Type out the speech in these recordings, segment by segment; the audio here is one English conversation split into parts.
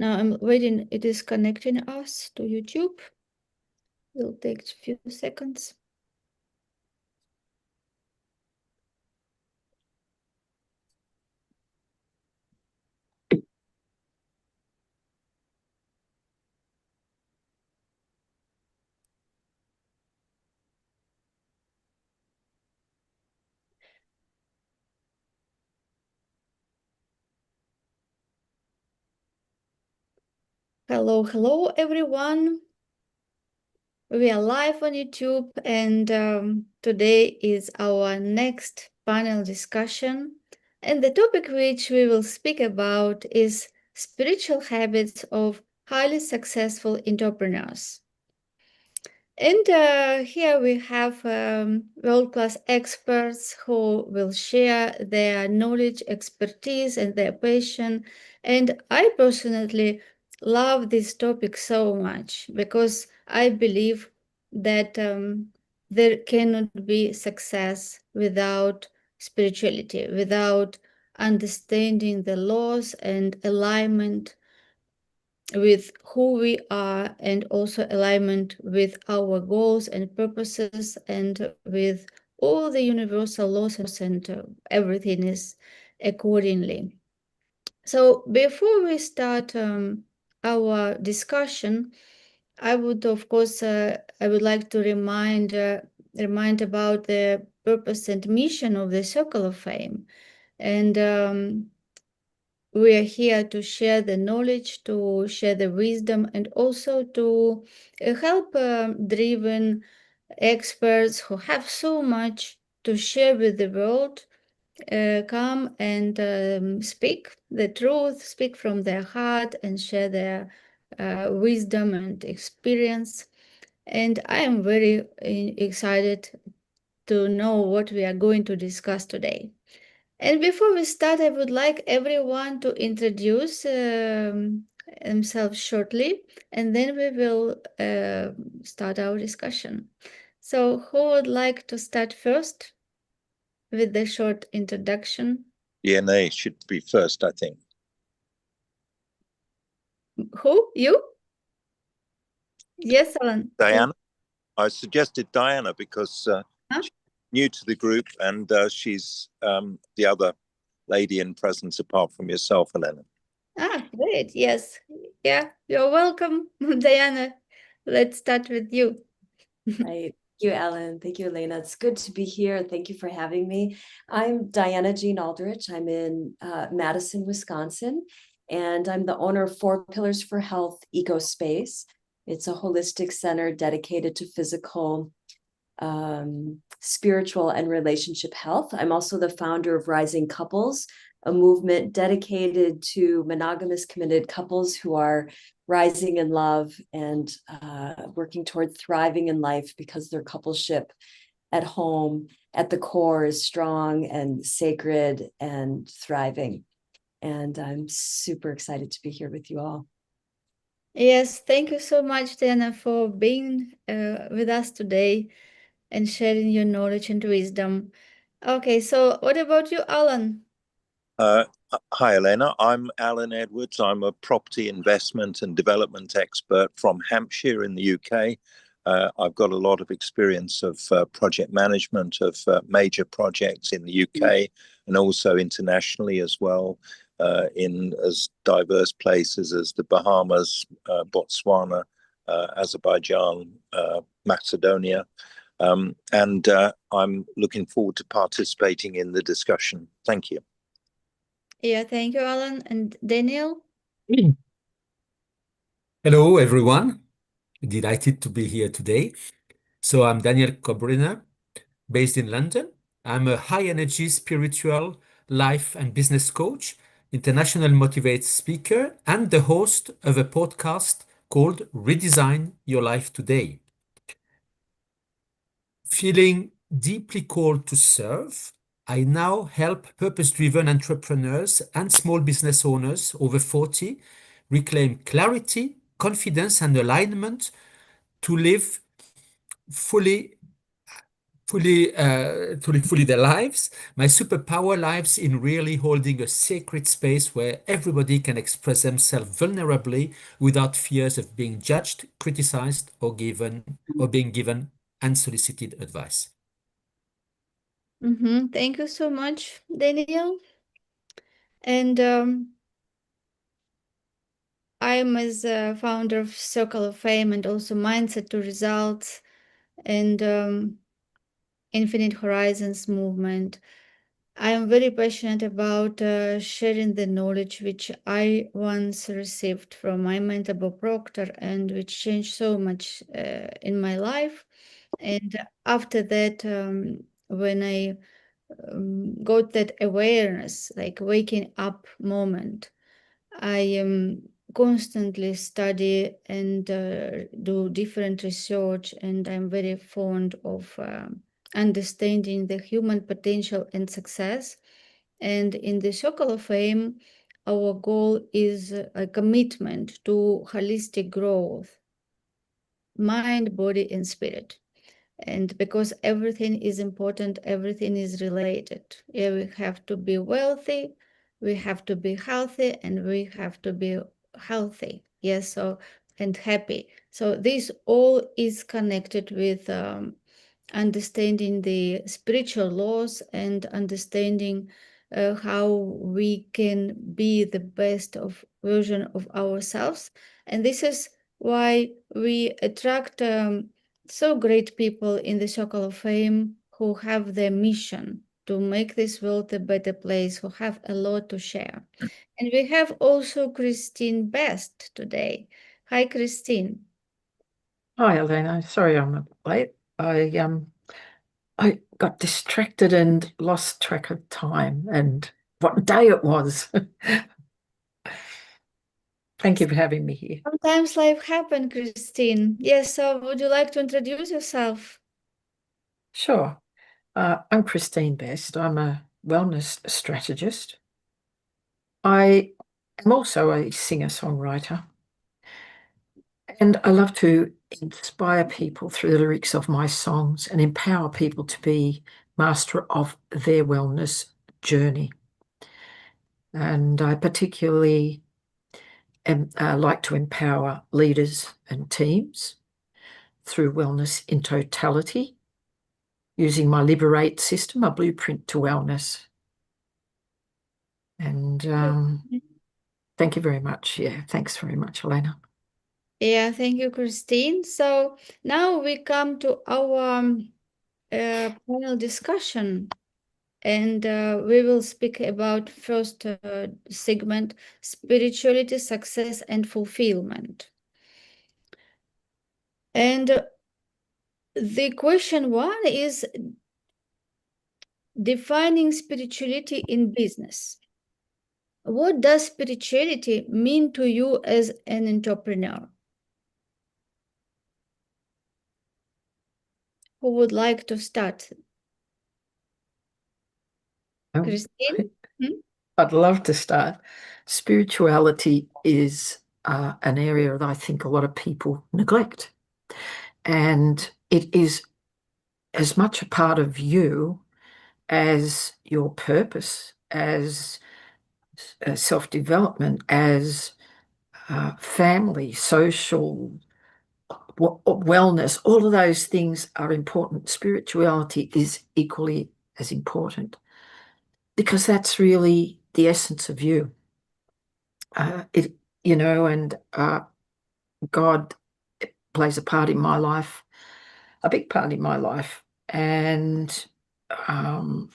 Now I'm waiting. It is connecting us to YouTube. Will take a few seconds. Hello, hello, everyone. We are live on YouTube, and today is our next panel discussion. And the topic which we will speak about is spiritual habits of highly successful entrepreneurs. And here we have world-class experts who will share their knowledge, expertise, and their passion. And I personally love this topic so much because I believe that there cannot be success without spirituality, without understanding the laws and alignment with who we are, and also alignment with our goals and purposes, and with all the universal laws, and everything is accordingly. So before we start our discussion, I would, of course, I would like to remind about the purpose and mission of the Circle of Fame. And we are here to share the knowledge, to share the wisdom, and also to help driven experts who have so much to share with the world come and speak the truth, speak from their heart, and share their wisdom and experience. And I am very excited to know what we are going to discuss today. And before we start, I would like everyone to introduce themselves shortly, and then we will start our discussion. So who would like to start first with the short introduction? Dianné should be first, I think. Who? You? Yes, Alan. Diana? I suggested Diana because Huh? she's new to the group, and she's the other lady in presence apart from yourself, Elena. Ah, great. Yes. Yeah, you're welcome, Diana. Let's start with you. Right. Thank you, Ellen. Thank you, Elena. It's good to be here. Thank you for having me. I'm Diana Jean Aldrich. I'm in Madison, Wisconsin, and I'm the owner of 4 Pillars for Health Ecospace. It's a holistic center dedicated to physical, spiritual, and relationship health. I'm also the founder of Rising Couples, a movement dedicated to monogamous committed couples who are rising in love and working toward thriving in life because their coupleship at home at the core is strong and sacred and thriving. And I'm super excited to be here with you all. Yes, thank you so much, Diana, for being with us today and sharing your knowledge and wisdom. Okay, so what about you, Alan? Hi, Elena. I'm Alan Edwards. I'm a property investment and development expert from Hampshire in the UK. I've got a lot of experience of project management of major projects in the UK and also internationally as well, in as diverse places as the Bahamas, Botswana, Azerbaijan, Macedonia. And I'm looking forward to participating in the discussion. Thank you. Yeah, thank you, Alan. And Daniel? Hello, everyone. Delighted to be here today. So I'm Daniel Kobryner, based in London. I'm a high-energy spiritual life and business coach, international motivated speaker, and the host of a podcast called Redesign Your Life Today. Feeling deeply called to serve, I now help purpose-driven entrepreneurs and small business owners over 40 reclaim clarity, confidence, and alignment to live fully fully their lives. My superpower lives in really holding a sacred space where everybody can express themselves vulnerably without fears of being judged, criticized, or being given unsolicited advice. Thank you so much, Daniel. And I'm as a founder of Circle of Fame and also Mindset to Results and Infinite Horizons movement. I am very passionate about sharing the knowledge which I once received from my mentor Bob Proctor and which changed so much in my life. And after that, when I got that awareness, like waking up moment, I constantly study and do different research, and I'm very fond of understanding the human potential and success. And in the Circle of Fame, our goal is a commitment to holistic growth, mind, body, and spirit. And because everything is important, everything is related. Yeah, we have to be wealthy, we have to be healthy, and we have to be healthy. Yes, so and happy. So this all is connected with understanding the spiritual laws and understanding how we can be the best of version of ourselves. And this is why we attract so great people in the Circle of Fame who have their mission to make this world a better place, who have a lot to share. And we have also Kristine Best today. Hi, Kristine. Hi, Elena. Sorry I'm a bit late. I got distracted and lost track of time and what day it was. Thank you for having me here. Sometimes life happens, Kristine. Yes, so would you like to introduce yourself? Sure. I'm Kristine Best. I'm a wellness strategist. I am also a singer-songwriter, and I love to inspire people through the lyrics of my songs and empower people to be master of their wellness journey. And I particularly like to empower leaders and teams through wellness in totality, using my Liberate system, a blueprint to wellness. And thank you very much. Yeah, thanks very much, Elena. Yeah, thank you, Kristine. So now we come to our panel discussion, and we will speak about first segment, spirituality, success, and fulfillment. And the question one is defining spirituality in business. What does spirituality mean to you as an entrepreneur? Who would like to start? Kristine? I'd love to start. Spirituality is an area that I think a lot of people neglect. And it is as much a part of you as your purpose, as self-development, as family, social, wellness. All of those things are important. Spirituality is equally as important because that's really the essence of you. And God plays a part in my life, a big part in my life. And I'm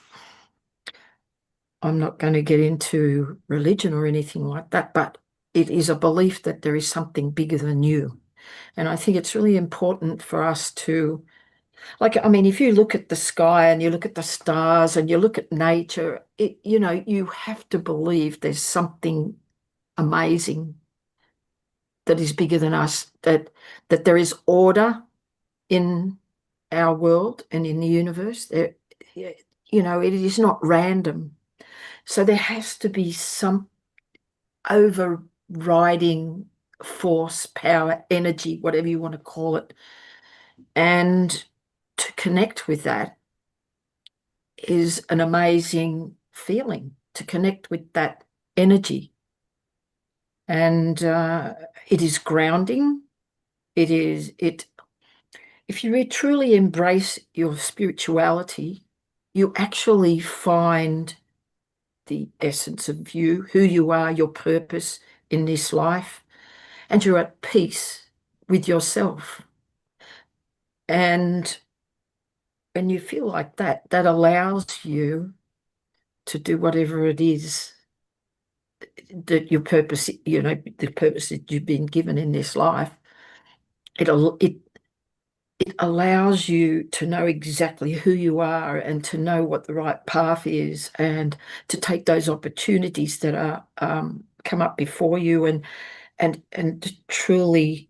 not going to get into religion or anything like that, but it is a belief that there is something bigger than you. And I think it's really important for us to, if you look at the sky and you look at the stars and you look at nature, you have to believe there's something amazing that is bigger than us, that there is order in our world and in the universe. It is not random. So there has to be some overriding force, power, energy, whatever you want to call it. And to connect with that, is an amazing feeling to connect with that energy. And it is grounding. If you truly embrace your spirituality, you actually find the essence of you, who you are, your purpose in this life, and you're at peace with yourself. And when you feel like that, that allows you to do whatever it is that your purpose, you know, the purpose that you've been given in this life. It allows you to know exactly who you are and to know what the right path is, and to take those opportunities that are come up before you and to truly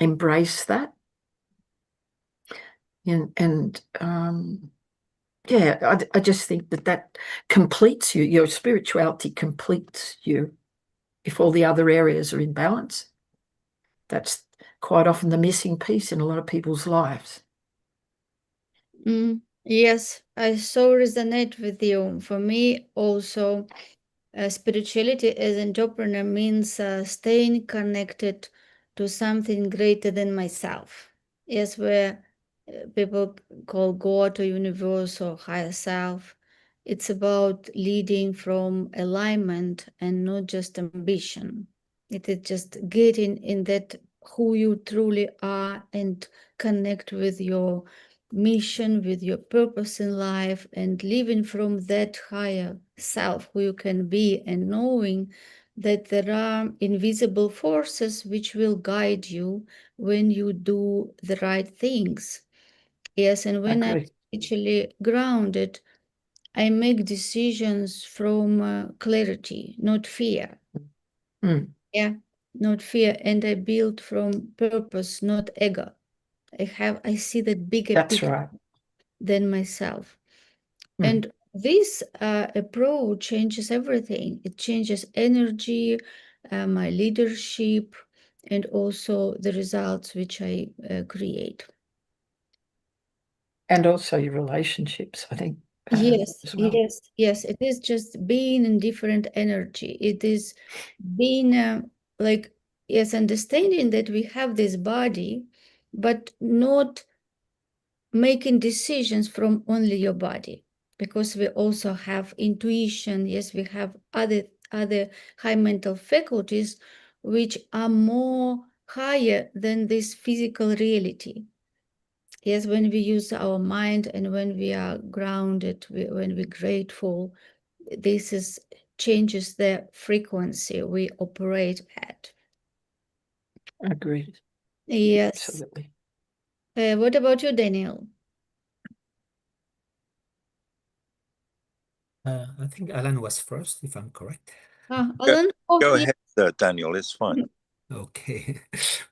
embrace that. Yeah, I just think that completes you. Your spirituality completes you. If all the other areas are in balance, that's quite often the missing piece in a lot of people's lives. Yes, I so resonate with you. For me, also, spirituality as an entrepreneur means staying connected to something greater than myself. Yes, where people call God or universe or higher self. It's about leading from alignment and not just ambition. It is just getting in that who you truly are and connect with your mission, with your purpose in life, and living from that higher self who you can be, and knowing that there are invisible forces which will guide you when you do the right things. Yes, and when I'm actually grounded, I make decisions from clarity, not fear. Yeah, not fear, and I build from purpose, not ego. I see that bigger picture than myself. And this approach changes everything. It changes energy, my leadership, and also the results which I create. And also your relationships, I think. Yes, as well. yes. It is just being in different energy. It is being understanding that we have this body, but not making decisions from only your body, because we also have intuition. Yes, we have other high mental faculties which are more higher than this physical reality. Yes, when we use our mind and when we are grounded, when we're grateful, this changes the frequency we operate at. Agreed. Yes. Absolutely. What about you, Daniel? I think Alan was first, if I'm correct. Alan? Go ahead, Daniel, it's fine. Okay,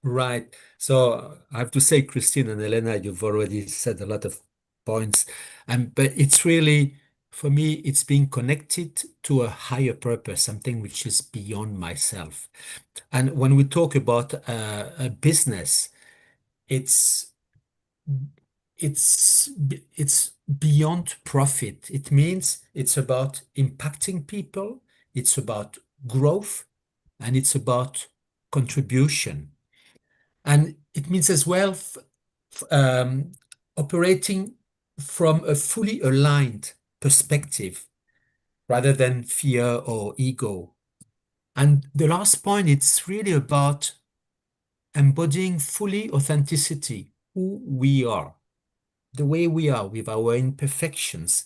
right. So I have to say, Kristine and Elena, you've already said a lot of points, but it's really, for me, it's being connected to a higher purpose, something which is beyond myself. And when we talk about a business, it's beyond profit. It means it's about impacting people, it's about growth, and it's about contribution. And it means as well operating from a fully aligned perspective rather than fear or ego. And the last point, it's really about embodying fully authenticity, who we are, the way we are with our imperfections.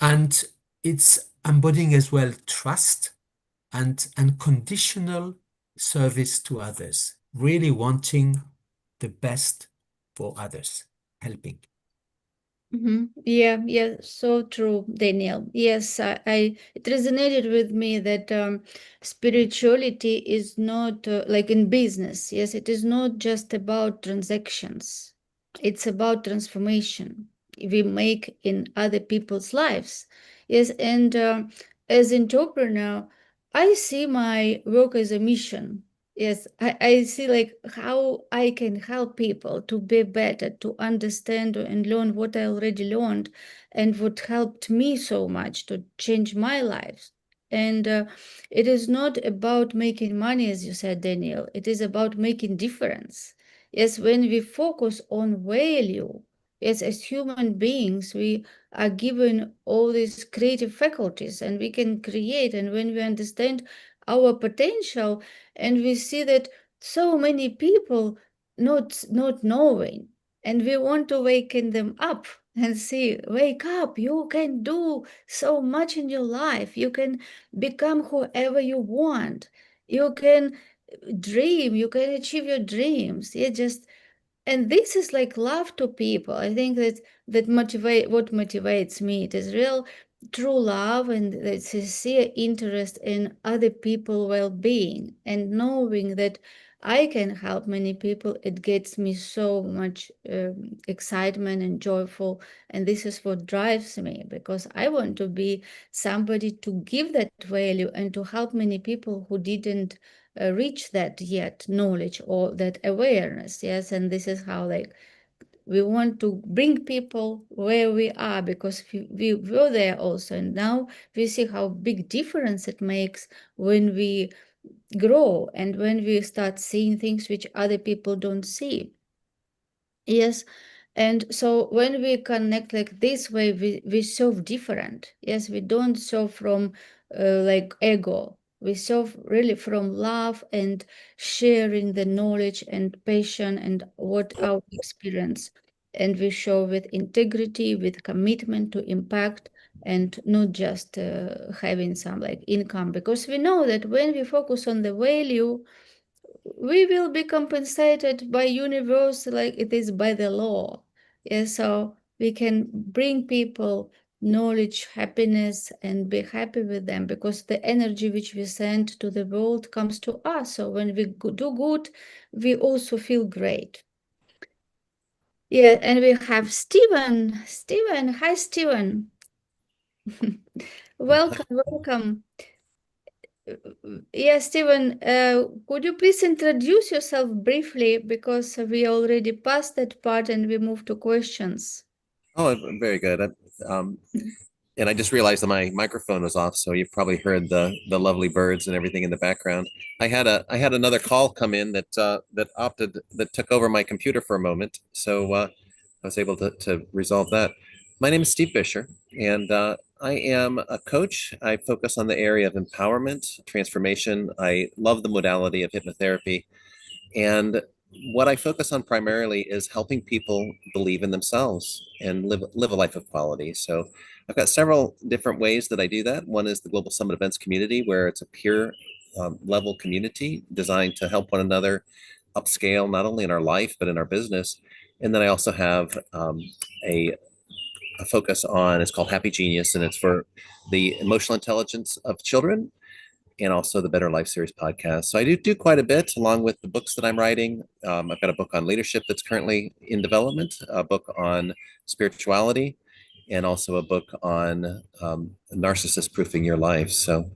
And it's embodying as well trust and unconditional service to others, really wanting the best for others, helping. Yeah, so true, Daniel. Yes, it resonated with me that spirituality is not like in business. Yes, it is not just about transactions. It's about transformation we make in other people's lives. Yes, and as entrepreneur, I see my work as a mission. Yes, I see like how I can help people to be better, to understand and learn what I already learned and what helped me so much to change my life. And it is not about making money, as you said, Daniel. It is about making difference. Yes, when we focus on value, yes, as human beings, we are given all these creative faculties and we can create. And when we understand our potential, and we see that so many people not knowing, and we want to waken them up and see, wake up, you can do so much in your life, you can become whoever you want, you can dream, you can achieve your dreams. Yeah, just, and this is like love to people. I think that what motivates me, it is real true love and the sincere interest in other people's well-being, and knowing that I can help many people. It gets me so much excitement and joyful, and this is what drives me, because I want to be somebody to give that value and to help many people who didn't reach that yet knowledge or that awareness. Yes, and this is how like we want to bring people where we are, because we were there also, and now we see how big difference it makes when we grow and when we start seeing things which other people don't see. Yes. And so when we connect like this way, we serve different. Yes, we don't serve from like ego. We serve really from love and sharing the knowledge and passion and what our experience. And we show with integrity, with commitment to impact, and not just having some like income. Because we know that when we focus on the value, we will be compensated by universe like it is by the law. Yeah, so we can bring people knowledge, happiness, and be happy with them, because the energy which we send to the world comes to us. So when we do good, we also feel great. Yeah, and we have Stephen. Stephen, hi, Stephen. Welcome, welcome. Yes, Stephen, could you please introduce yourself briefly, because we already passed that part and we move to questions. Oh, very good. And I just realized that my microphone was off, so you've probably heard the lovely birds and everything in the background. I had another call come in that took over my computer for a moment, so I was able to resolve that. My name is Steve Buescher, and I am a coach. I focus on the area of empowerment, transformation. I love the modality of hypnotherapy, and what I focus on primarily is helping people believe in themselves and live a life of quality. So I've got several different ways that I do that. One is the Global Summit Events community, where it's a peer level community designed to help one another upscale, not only in our life, but in our business. And then I also have a focus on, it's called Happy Genius, and it's for the emotional intelligence of children, and also the Better Life Series podcast. So I do quite a bit along with the books that I'm writing. I've got a book on leadership that's currently in development, a book on spirituality, and also a book on narcissist proofing your life. So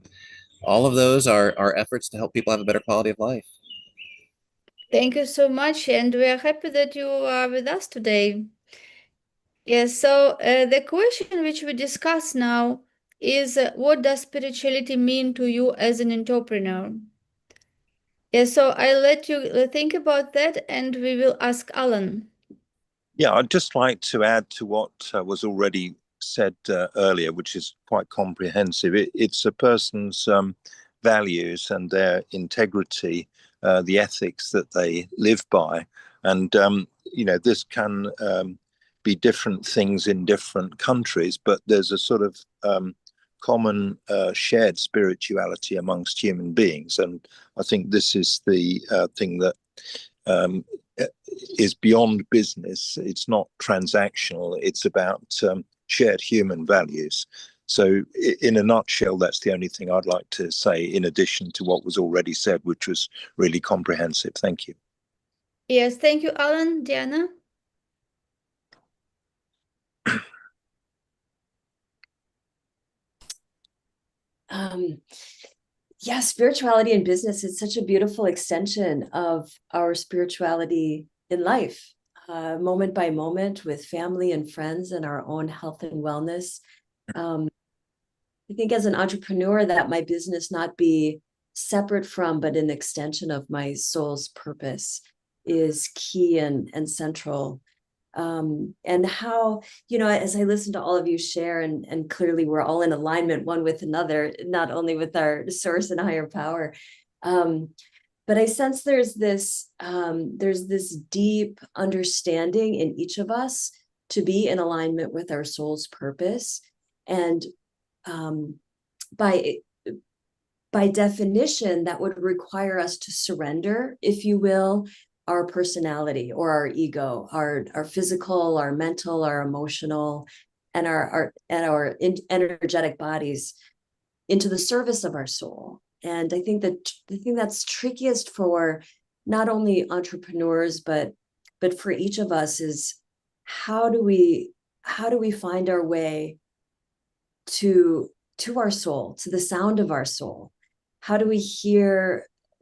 all of those are efforts to help people have a better quality of life. Thank you so much, and we are happy that you are with us today. Yes, so the question which we discuss now is what does spirituality mean to you as an entrepreneur? Yes, so I'll let you think about that, and we will ask Alan. Yeah, I'd just like to add to what was already said earlier, which is quite comprehensive. It's a person's values and their integrity, the ethics that they live by. And, this can be different things in different countries, but there's a sort of common shared spirituality amongst human beings. And I think this is the thing that is beyond business. It's not transactional. It's about shared human values. So in a nutshell, that's the only thing I'd like to say in addition to what was already said, which was really comprehensive. Thank you. Yes, thank you, Alan. Diana? yeah, spirituality in business is such a beautiful extension of our spirituality in life, moment by moment with family and friends and our own health and wellness. I think as an entrepreneur, that my business not be separate from, but an extension of my soul's purpose is key and central. And how, as I listen to all of you share, and clearly we're all in alignment one with another, not only with our source and higher power, but I sense there's this deep understanding in each of us to be in alignment with our soul's purpose. And by definition, that would require us to surrender, if you will, our personality or our ego, our physical, our mental, our emotional, and our energetic bodies into the service of our soul. And I think that the thing that's trickiest for not only entrepreneurs, but for each of us is how do we find our way to our soul, to the sound of our soul? How do we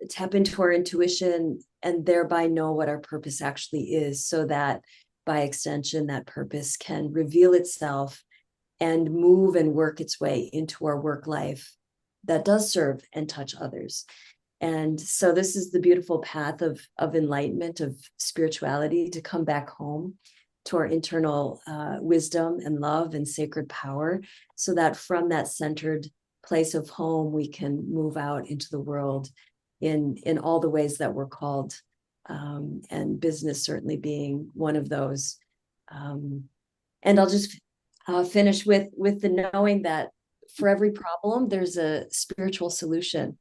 tap into our intuition and thereby know what our purpose actually is, so that by extension, that purpose can reveal itself and move and work its way into our work life that does serve and touch others. And so this is the beautiful path of enlightenment, of spirituality, to come back home to our internal wisdom and love and sacred power, so that from that centered place of home, we can move out into the world in all the ways that we're called, and business certainly being one of those. And I'll just finish with the knowing that for every problem, there's a spiritual solution.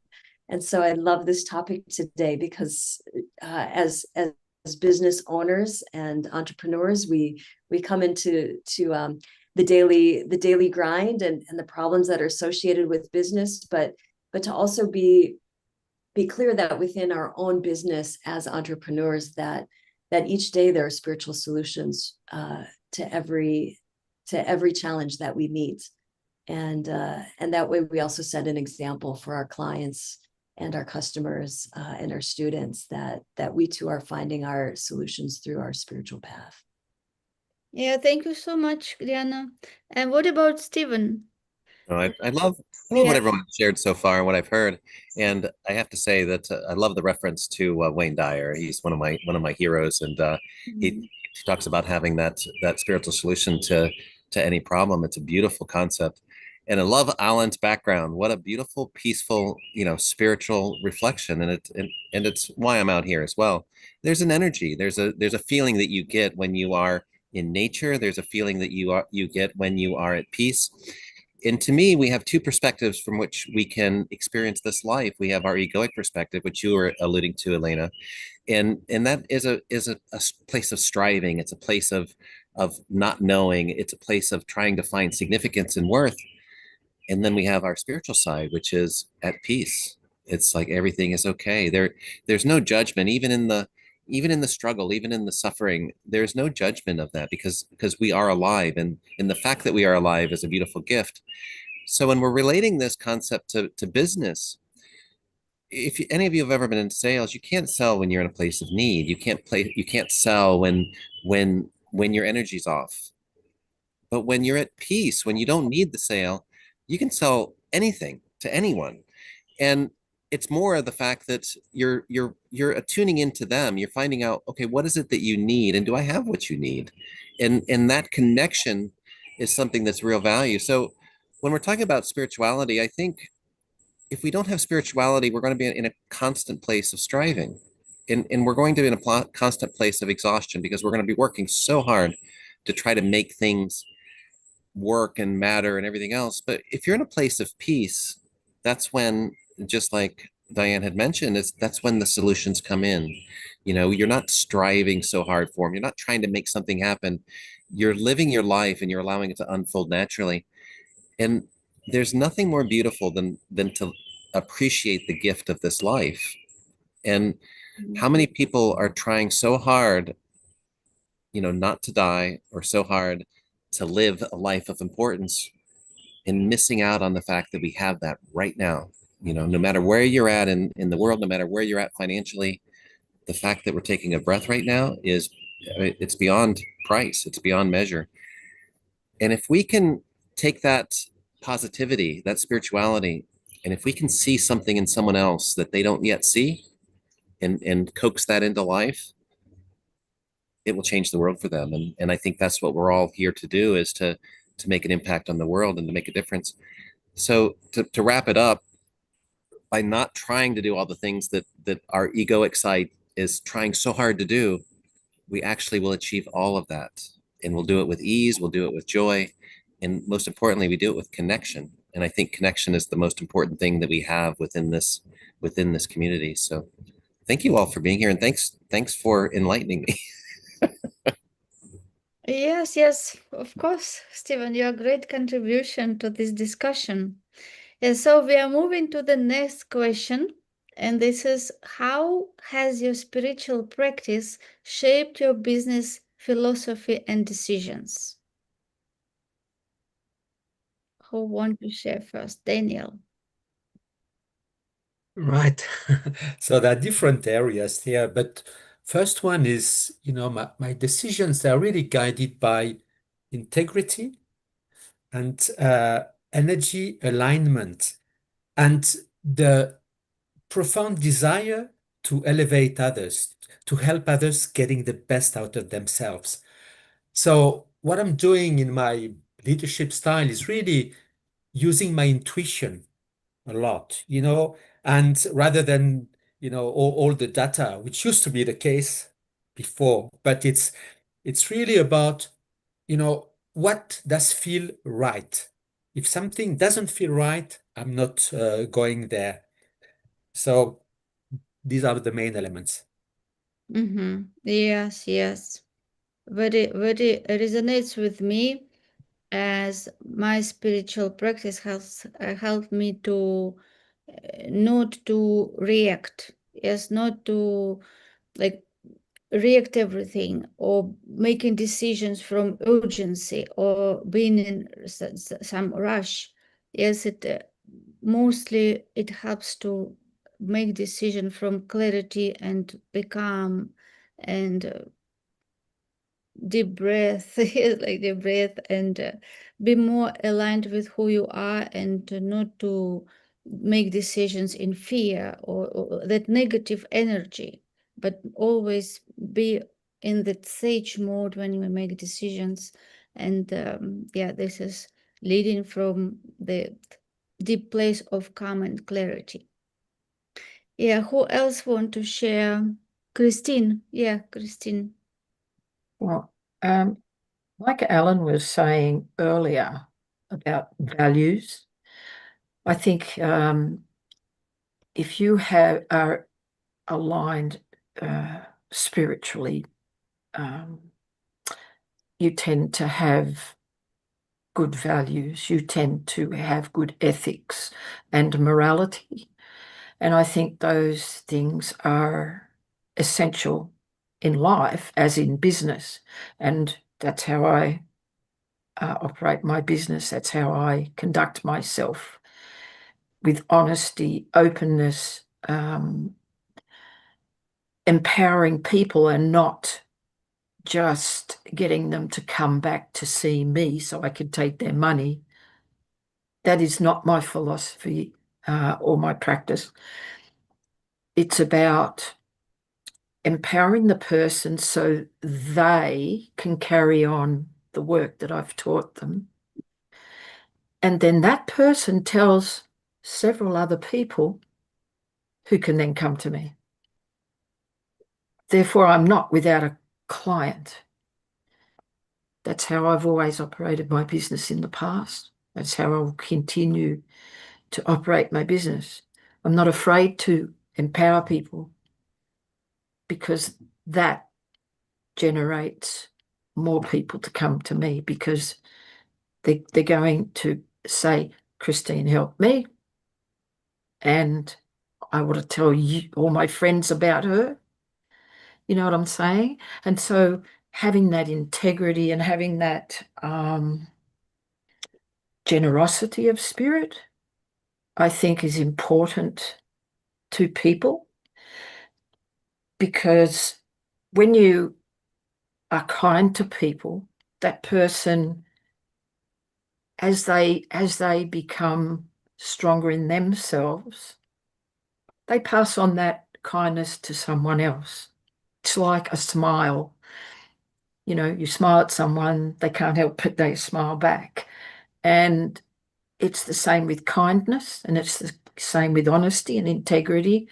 And so I love this topic today because as business owners and entrepreneurs, we come into the daily grind and the problems that are associated with business, but to also be clear that within our own business as entrepreneurs, that each day there are spiritual solutions to every challenge that we meet, and that way we also set an example for our clients and our customers and our students that we too are finding our solutions through our spiritual path. Yeah, thank you so much, Diana. And what about Stephen? I love what everyone shared so far and what I've heard, and I have to say that I love the reference to Wayne Dyer. He's one of my heroes, and he talks about having that spiritual solution to any problem. It's a beautiful concept, and I love Alan's background. What a beautiful, peaceful, spiritual reflection, and it's why I'm out here as well. There's an energy. There's a feeling that you get when you are in nature. There's a feeling that you get when you are at peace. And to me, we have two perspectives from which we can experience this life. We have our egoic perspective, which you were alluding to, Elena, and that is a place of striving. It's a place of not knowing. It's a place of trying to find significance and worth. And then we have our spiritual side, which is at peace. It's like everything is okay. There's no judgment, even in the struggle, even in the suffering. There's no judgment of that because we are alive, and the fact that we are alive is a beautiful gift. So when we're relating this concept to business, if any of you have ever been in sales, you can't sell when you're in a place of need. You can't sell when your energy's off. But when you're at peace, when you don't need the sale, you can sell anything to anyone. And it's more of the fact that you're attuning into them. You're finding out, okay, what is it that you need, and do I have what you need? And that connection is something that's real value. So when we're talking about spirituality, I think if we don't have spirituality, we're going to be in a constant place of striving, and we're going to be in a constant place of exhaustion, because we're going to be working so hard to try to make things work and matter and everything else. But if you're in a place of peace, that's when, just like Diane had mentioned, that's when the solutions come in. You're not striving so hard for them. You're not trying to make something happen. You're living your life and you're allowing it to unfold naturally. And there's nothing more beautiful than to appreciate the gift of this life. And how many people are trying so hard, not to die, or so hard to live a life of importance, and missing out on the fact that we have that right now. no matter where you're at in the world, no matter where you're at financially, the fact that we're taking a breath right now it's beyond price. It's beyond measure. And if we can take that positivity, that spirituality, and if we can see something in someone else that they don't yet see and coax that into life, it will change the world for them. And I think that's what we're all here to do, is to make an impact on the world and to make a difference. So to wrap it up, by not trying to do all the things that our egoic side is trying so hard to do, we actually will achieve all of that. And we'll do it with ease, we'll do it with joy, and most importantly, we do it with connection. And I think connection is the most important thing that we have within this community. So thank you all for being here, and thanks for enlightening me. Yes, of course, Stephen, your great contribution to this discussion. Yeah, so we are moving to the next question, and this is: how has your spiritual practice shaped your business philosophy and decisions? Who want to share first? Daniel. Right. So there are different areas here, but first one is, my decisions are really guided by integrity and energy alignment and the profound desire to elevate others, to help others getting the best out of themselves. So what I'm doing in my leadership style is really using my intuition a lot, and rather than, all the data, which used to be the case before, but it's really about, what does feel right. If something doesn't feel right, I'm not going there. So these are the main elements. Yes. Very resonates with me, as my spiritual practice has helped me to not to react. Yes, not to like react everything or making decisions from urgency or being in some rush. Yes, it mostly it helps to make decision from clarity and be calm and deep breath, like deep breath, and be more aligned with who you are, and not to make decisions in fear or that negative energy, but always be in that sage mode when you make decisions. And this is leading from the deep place of calm and clarity. Yeah, who else want to share? Kristine. Yeah, Kristine. Well, like Alan was saying earlier about values, I think if you are aligned spiritually, you tend to have good values, you tend to have good ethics and morality. And I think those things are essential in life, as in business. And that's how I operate my business. That's how I conduct myself, with honesty, openness, empowering people and not just getting them to come back to see me so I can take their money. That is not my philosophy or my practice. It's about empowering the person so they can carry on the work that I've taught them. And then that person tells several other people who can then come to me. Therefore, I'm not without a client. That's how I've always operated my business in the past. That's how I will continue to operate my business. I'm not afraid to empower people, because that generates more people to come to me, because they're going to say, Kristine helped me, and I want to tell you, all my friends, about her. You know what I'm saying? And so having that integrity and having that generosity of spirit I think is important to people, because when you are kind to people, that person, as they become stronger in themselves, they pass on that kindness to someone else. It's like a smile. You know, you smile at someone, they can't help it, they smile back. And it's the same with kindness, and it's the same with honesty and integrity.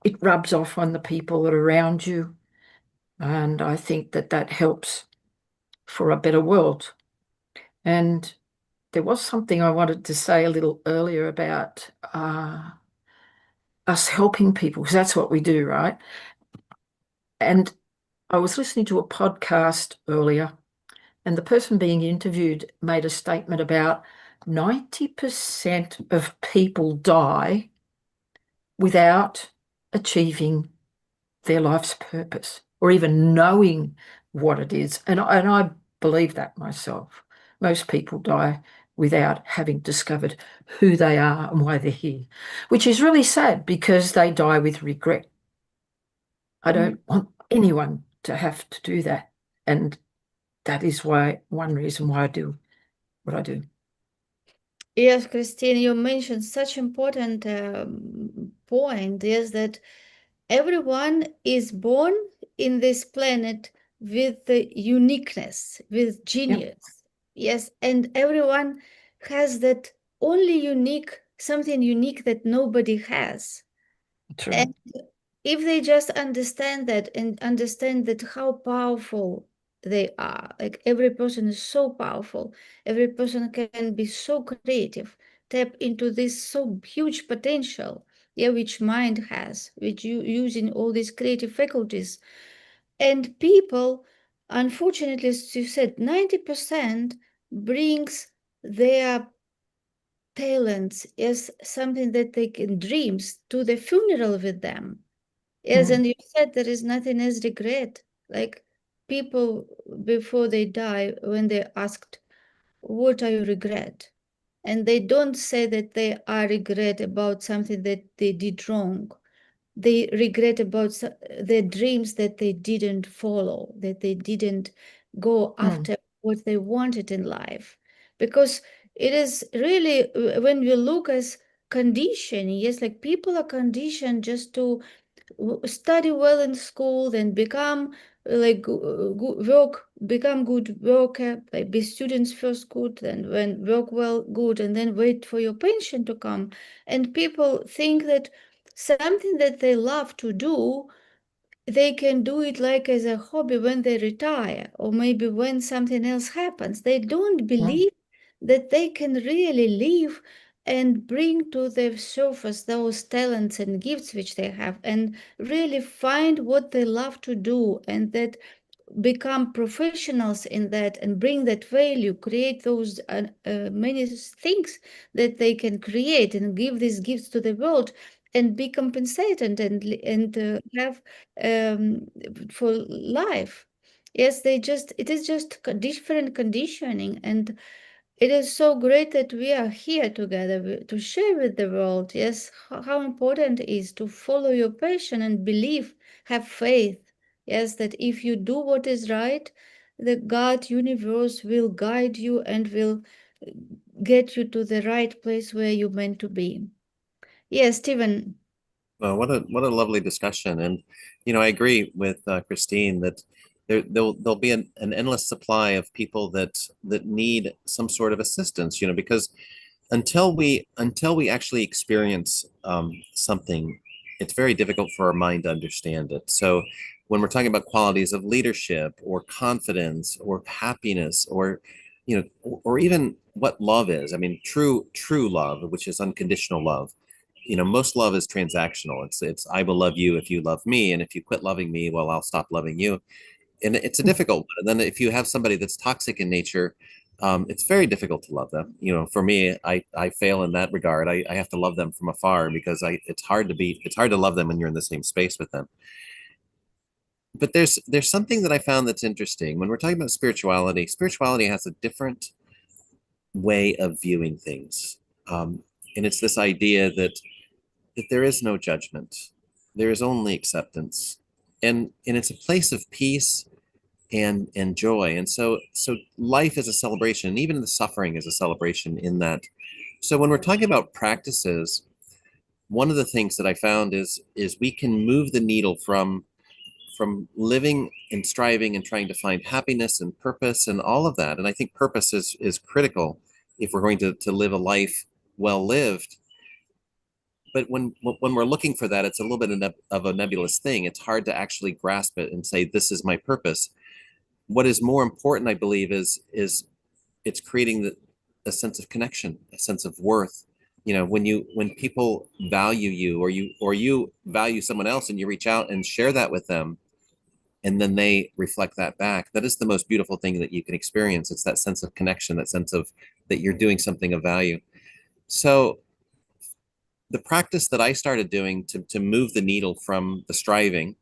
It rubs off on the people that are around you. And I think that that helps for a better world. And there was something I wanted to say a little earlier about us helping people, because that's what we do, right? And I was listening to a podcast earlier, and the person being interviewed made a statement about 90% of people die without achieving their life's purpose or even knowing what it is. And I believe that myself. Most people die without having discovered who they are and why they're here, which is really sad because they die with regret. I don't want anyone to have to do that. And that is one reason why I do what I do. Yes, Kristine, you mentioned such important point, is that everyone is born in this planet with the uniqueness, with genius. Yes, and everyone has that only unique, something unique that nobody has. True. And if they just understand that and understand that how powerful they are, like every person is so powerful, every person can be so creative, tap into this so huge potential, yeah, which mind has, which you using all these creative faculties. And people, unfortunately, as you said, 90% brings their talents as something that they can dreams to the funeral with them. Yes, and you said there is nothing as regret. Like people before they die, when they're asked, what are you regret? And they don't say that they are regret about something that they did wrong. They regret about their dreams that they didn't follow, that they didn't go after what they wanted in life. Because it is really, when we look as conditioning, yes, like people are conditioned just to study well in school, then become like become good worker, like be students first good, then when work well good, and then wait for your pension to come. And people think that something that they love to do, they can do it like as a hobby when they retire, or maybe when something else happens. They don't believe that they can really live and bring to the surface those talents and gifts which they have, and really find what they love to do, and that become professionals in that and bring that value, create those many things that they can create and give these gifts to the world, and be compensated and have for life. Yes, it is just different conditioning, and it is so great that we are here together to share with the world, yes, how important it is to follow your passion and believe, have faith, yes, that if you do what is right, the God universe will guide you and will get you to the right place where you're meant to be. Yes, Stephen. Well, what a lovely discussion, and I agree with Kristine that there'll be an endless supply of people that need some sort of assistance. Because until we actually experience something, it's very difficult for our mind to understand it. So when we're talking about qualities of leadership or confidence or happiness or or even what love is, I mean, true love, which is unconditional love. Most love is transactional. It's I will love you if you love me, and if you quit loving me, well, I'll stop loving you. And it's a difficult one. And then if you have somebody that's toxic in nature, it's very difficult to love them. For me, I fail in that regard. I have to love them from afar because it's hard to love them when you're in the same space with them. But there's something that I found that's interesting. When we're talking about spirituality has a different way of viewing things. And it's this idea that there is no judgment, there is only acceptance, and it's a place of peace and joy. And so life is a celebration, and even the suffering is a celebration in that. So when we're talking about practices, one of the things that I found is we can move the needle from living and striving and trying to find happiness and purpose and all of that. And I think purpose is critical if we're going to live a life well lived. But when we're looking for that, it's a little bit of a nebulous thing. It's hard to actually grasp it and say, this is my purpose. What is more important, I believe, is it's creating a sense of connection, a sense of worth. You know, when people value you, or you value someone else, and you reach out and share that with them, and then they reflect that back, that is the most beautiful thing that you can experience. It's that sense of connection, that sense of that you're doing something of value. So the practice that I started doing to move the needle from the striving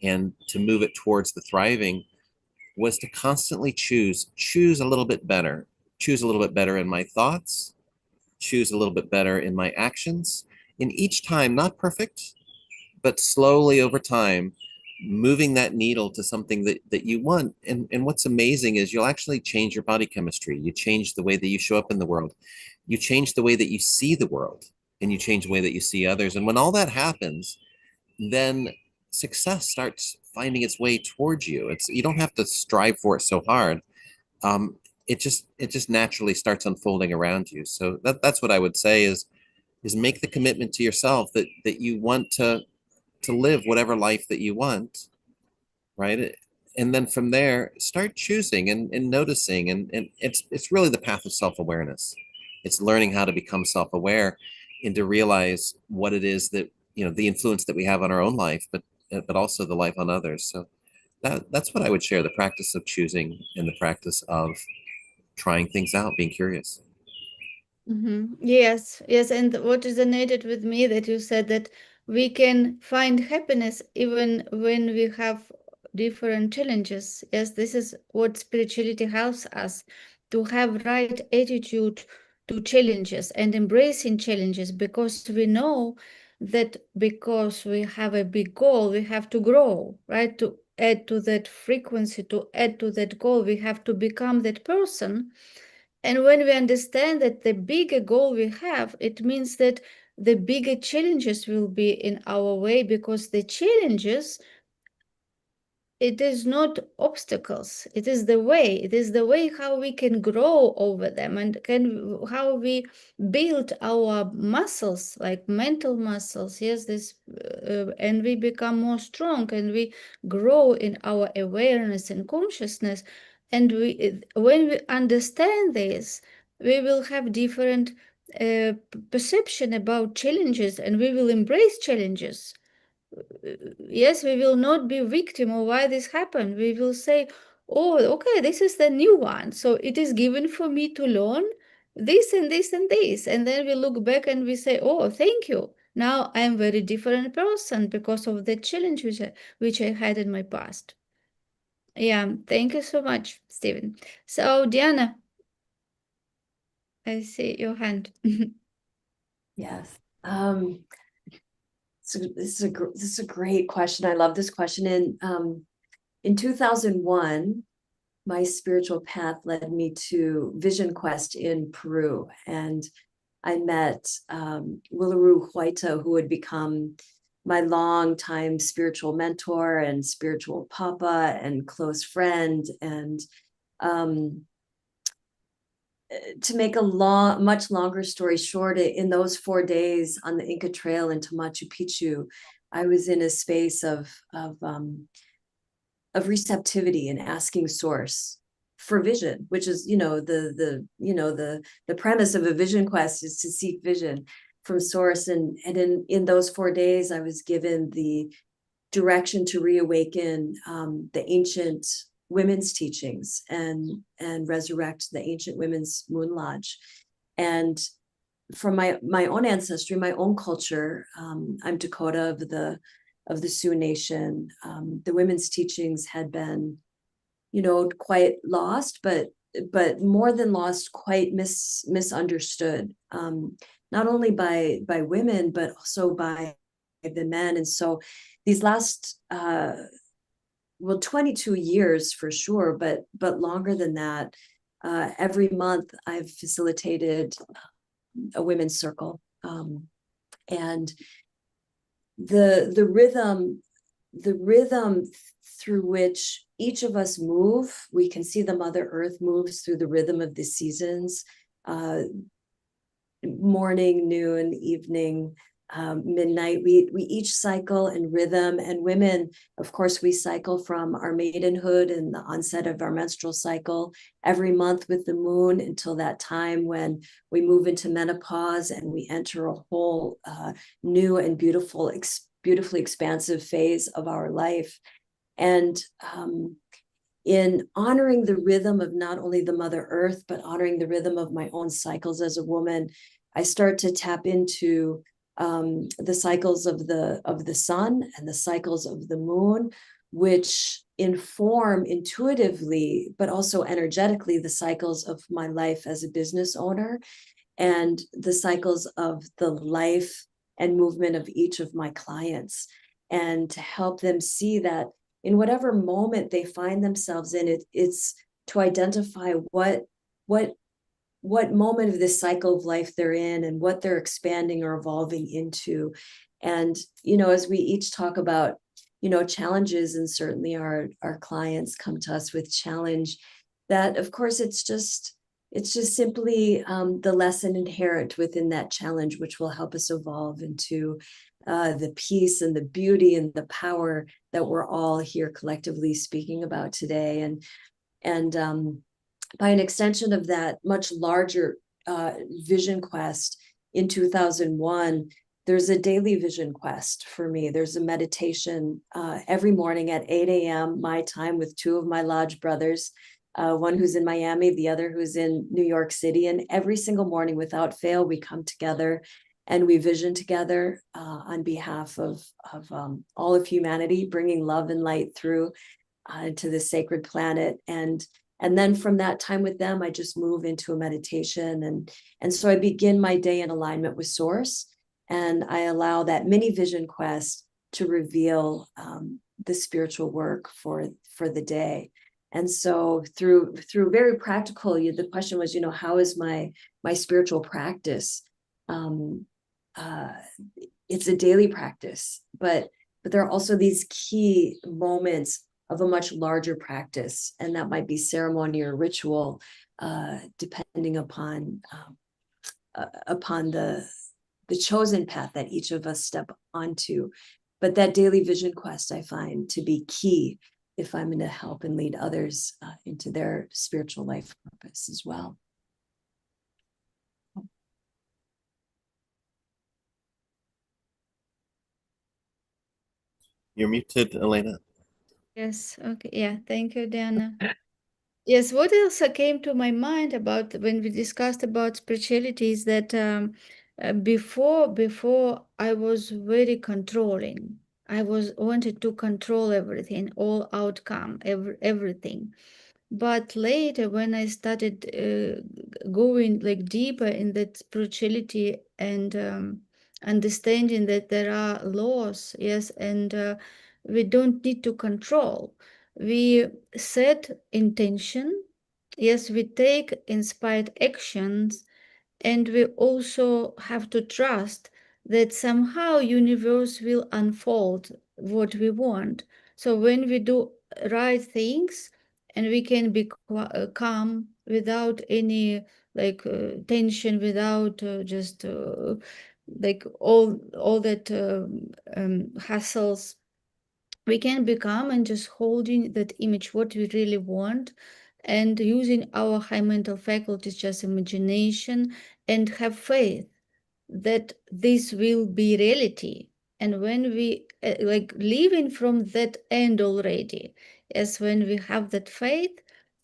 and to move it towards the thriving was to constantly choose a little bit better in my thoughts, choose a little bit better in my actions. And each time, not perfect, but slowly over time, moving that needle to something that you want. And what's amazing is you'll actually change your body chemistry. You change the way that you show up in the world. You change the way that you see the world, and you change the way that you see others. And when all that happens, then success starts finding its way towards you. You don't have to strive for it so hard. It just naturally starts unfolding around you. So that's what I would say is make the commitment to yourself that you want to live whatever life that you want, right? And then from there, start choosing and noticing. And it's really the path of self-awareness. It's learning how to become self-aware and to realize what it is that, you know, the influence that we have on our own life, but also the life on others. So that's what I would share, the practice of choosing and the practice of trying things out, being curious. Yes, and what resonated with me that you said that we can find happiness even when we have different challenges. Yes, this is what spirituality helps us to have right attitude to challenges and embracing challenges, because we know that because we have a big goal, we have to grow, right? To add to that frequency, to add to that goal, we have to become that person. And when we understand that the bigger goal we have, it means that the bigger challenges will be in our way, because the challenges, it is not obstacles, it is the way how we can grow over them, and how we build our muscles, like mental muscles. Yes, and we become more strong, and we grow in our awareness and consciousness. And when we understand this, we will have different perception about challenges, and we will embrace challenges. Yes, we will not be victim of why this happened. We will say, oh, okay, this is the new one. So it is given for me to learn this and this and this. And then we look back and we say, oh, thank you. Now I'm a very different person because of the challenge which I had in my past. Yeah, thank you so much, Stephen. So, Dianné, I see your hand. Yes. So this is a great question. I love this question. In 2001, my spiritual path led me to Vision Quest in Peru, and I met Willaru Huayta, who would become my longtime spiritual mentor and spiritual papa and close friend. And to make a much longer story short, in those 4 days on the Inca Trail into Machu Picchu, I was in a space of receptivity and asking Source for vision, which is, the premise of a vision quest is to seek vision from Source. And in those 4 days, I was given the direction to reawaken the ancient women's teachings and resurrect the ancient women's moon lodge. And from my own ancestry, my own culture, I'm Dakota of the Sioux Nation. The women's teachings had been, quite lost, but more than lost, quite misunderstood. not only by women, but also by the men. And so these last 22 years for sure, but longer than that, every month I've facilitated a women's circle, and the rhythm through which each of us move, we can see the Mother Earth moves through the rhythm of the seasons, morning, noon, evening, midnight. We each cycle in rhythm, and women, of course, we cycle from our maidenhood and the onset of our menstrual cycle every month with the moon until that time when we move into menopause and we enter a whole new and beautifully expansive phase of our life. And in honoring the rhythm of not only the Mother Earth, but honoring the rhythm of my own cycles as a woman, I start to tap into the cycles of the sun and the cycles of the moon, which inform intuitively, but also energetically, the cycles of my life as a business owner and the cycles of the life and movement of each of my clients, and to help them see that in whatever moment they find themselves in, it's to identify what moment of this cycle of life they're in and what they're expanding or evolving into. And, as we each talk about, challenges, and certainly our clients come to us with challenge, that of course it's just simply the lesson inherent within that challenge, which will help us evolve into the peace and the beauty and the power that we're all here collectively speaking about today. And by an extension of that much larger vision quest, in 2001, there's a daily vision quest for me. There's a meditation every morning at 8 a.m. my time with two of my lodge brothers, one who's in Miami, the other who's in New York City. And every single morning, without fail, we come together and we vision together on behalf of all of humanity, bringing love and light through to the sacred planet. And then from that time with them, I just move into a meditation. And so I begin my day in alignment with Source, and I allow that mini vision quest to reveal the spiritual work for the day. And so through very practical, the question was, how is my spiritual practice? It's a daily practice, but there are also these key moments of a much larger practice, and that might be ceremony or ritual, depending upon the chosen path that each of us step onto. But that daily vision quest I find to be key if I'm going to help and lead others into their spiritual life purpose as well. You're muted, Elena. Yes, okay, yeah, thank you, Dianné. Yes, what else came to my mind about when we discussed about spirituality is that before I was very controlling. I wanted to control everything, all outcome, everything. But later, when I started going like deeper in that spirituality and understanding that there are laws, yes, and we don't need to control. We set intention, yes, we take inspired actions, and we also have to trust that somehow universe will unfold what we want. So when we do right things, and we can be calm without any tension, without just like all that hassles, we can be calm and just holding that image what we really want, and using our high mental faculties, just imagination, and have faith that this will be reality. And when we living from that end already, yes, when we have that faith,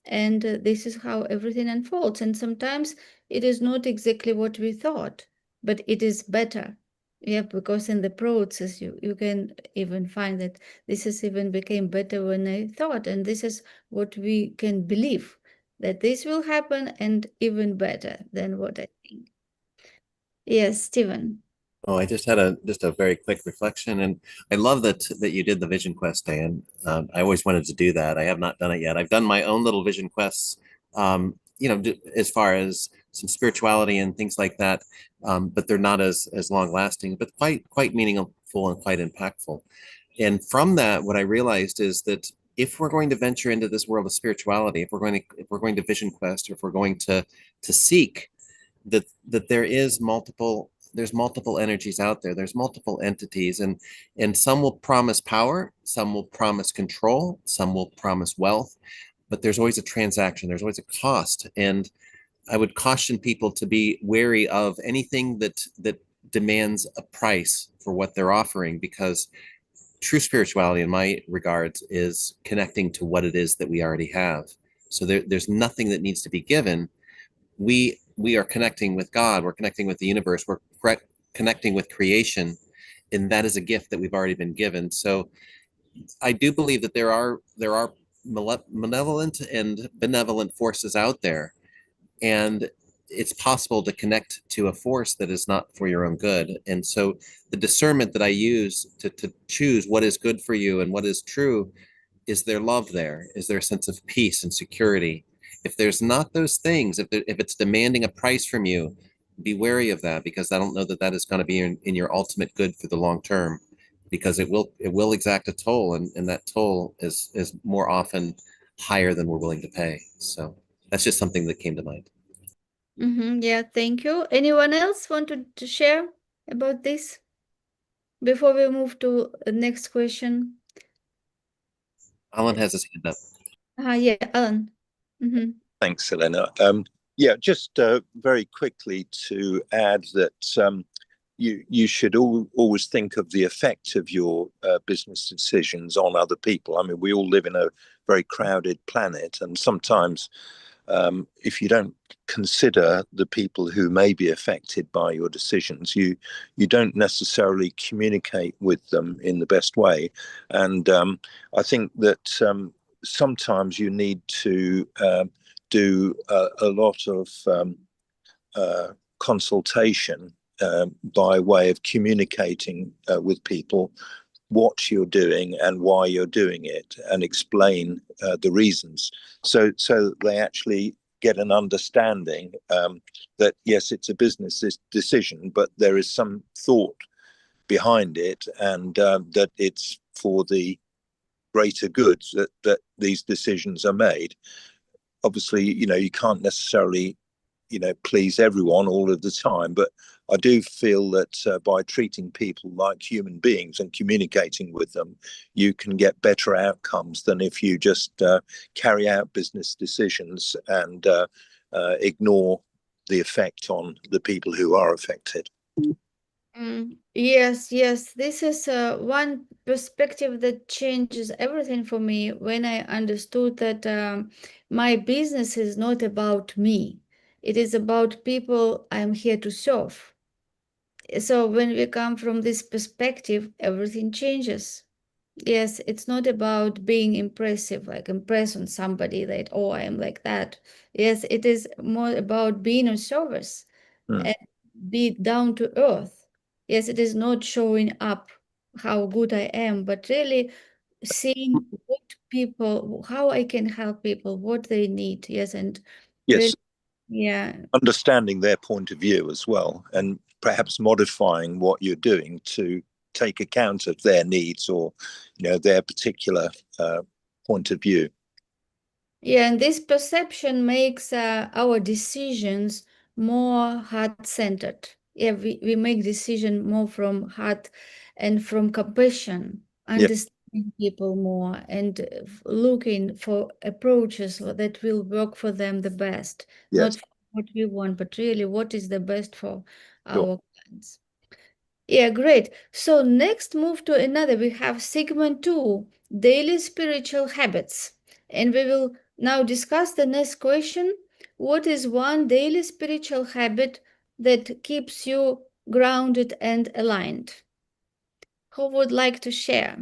and this is how everything unfolds. And sometimes it is not exactly what we thought, but it is better. Yeah, because in the process you can even find that this is even became better when I thought, and this is what we can believe, that this will happen and even better than what I think. Yes, Stephen. Oh, I just had a very quick reflection, and I love that you did the Vision Quest, Dan. I always wanted to do that. I have not done it yet. I've done my own little Vision Quests, as far as some spirituality and things like that, but they're not as long lasting, but quite meaningful and quite impactful. And from that, what I realized is that if we're going to venture into this world of spirituality, if we're going to Vision Quest, or if we're going to seek that there's multiple energies out there, there's multiple entities, and some will promise power, some will promise control, some will promise wealth, but there's always a transaction, there's always a cost. And I would caution people to be wary of anything that demands a price for what they're offering, because true spirituality, in my regards, is connecting to what it is that we already have. So there's nothing that needs to be given. We are connecting with God, we're connecting with the universe, we're connecting with creation, and that is a gift that we've already been given. So I do believe that there are malevolent and benevolent forces out there, and it's possible to connect to a force that is not for your own good. And so the discernment that I use to choose what is good for you and what is true, is there love there? Is there a sense of peace and security? If there's not those things, if it's demanding a price from you, be wary of that, because I don't know that that is going to be in your ultimate good for the long term, because it will exact a toll, and that toll is more often higher than we're willing to pay. So that's just something that came to mind. Yeah, thank you. Anyone else want to share about this before we move to the next question? Alan has his hand up. Yeah, Alan. Thanks, Elena. Yeah, just very quickly to add that you should always think of the effect of your business decisions on other people. I mean, we all live in a very crowded planet, and sometimes if you don't consider the people who may be affected by your decisions, you don't necessarily communicate with them in the best way. And I think that sometimes you need to do a lot of consultation by way of communicating with people what you're doing and why you're doing it, and explain the reasons, so that they actually get an understanding that yes, it's a business decision, but there is some thought behind it, and that it's for the greater good that these decisions are made. Obviously, you can't necessarily please everyone all of the time, but I do feel that by treating people like human beings and communicating with them, you can get better outcomes than if you just carry out business decisions and ignore the effect on the people who are affected. Yes, this is one perspective that changes everything for me when I understood that my business is not about me. It is about people I'm here to serve. So when we come from this perspective, everything changes. Yes, it's not about being impressive, like impress on somebody that, oh, I am like that. Yes, it is more about being of service and be down to earth. Yes, it is not showing up how good I am, but really seeing what people, how I can help people, what they need. Yes, and Yes, yeah, understanding their point of view as well, and perhaps modifying what you're doing to take account of their needs or their particular point of view. Yeah, and this perception makes our decisions more heart-centered. Yeah, we make decision more from heart and from compassion, understanding people more, and looking for approaches that will work for them the best, not for what we want, but really what is the best for our clients. Yeah, great. So next move to another. We have segment 2, daily spiritual habits. And we will now discuss the next question. What is one daily spiritual habit that keeps you grounded and aligned? Who would like to share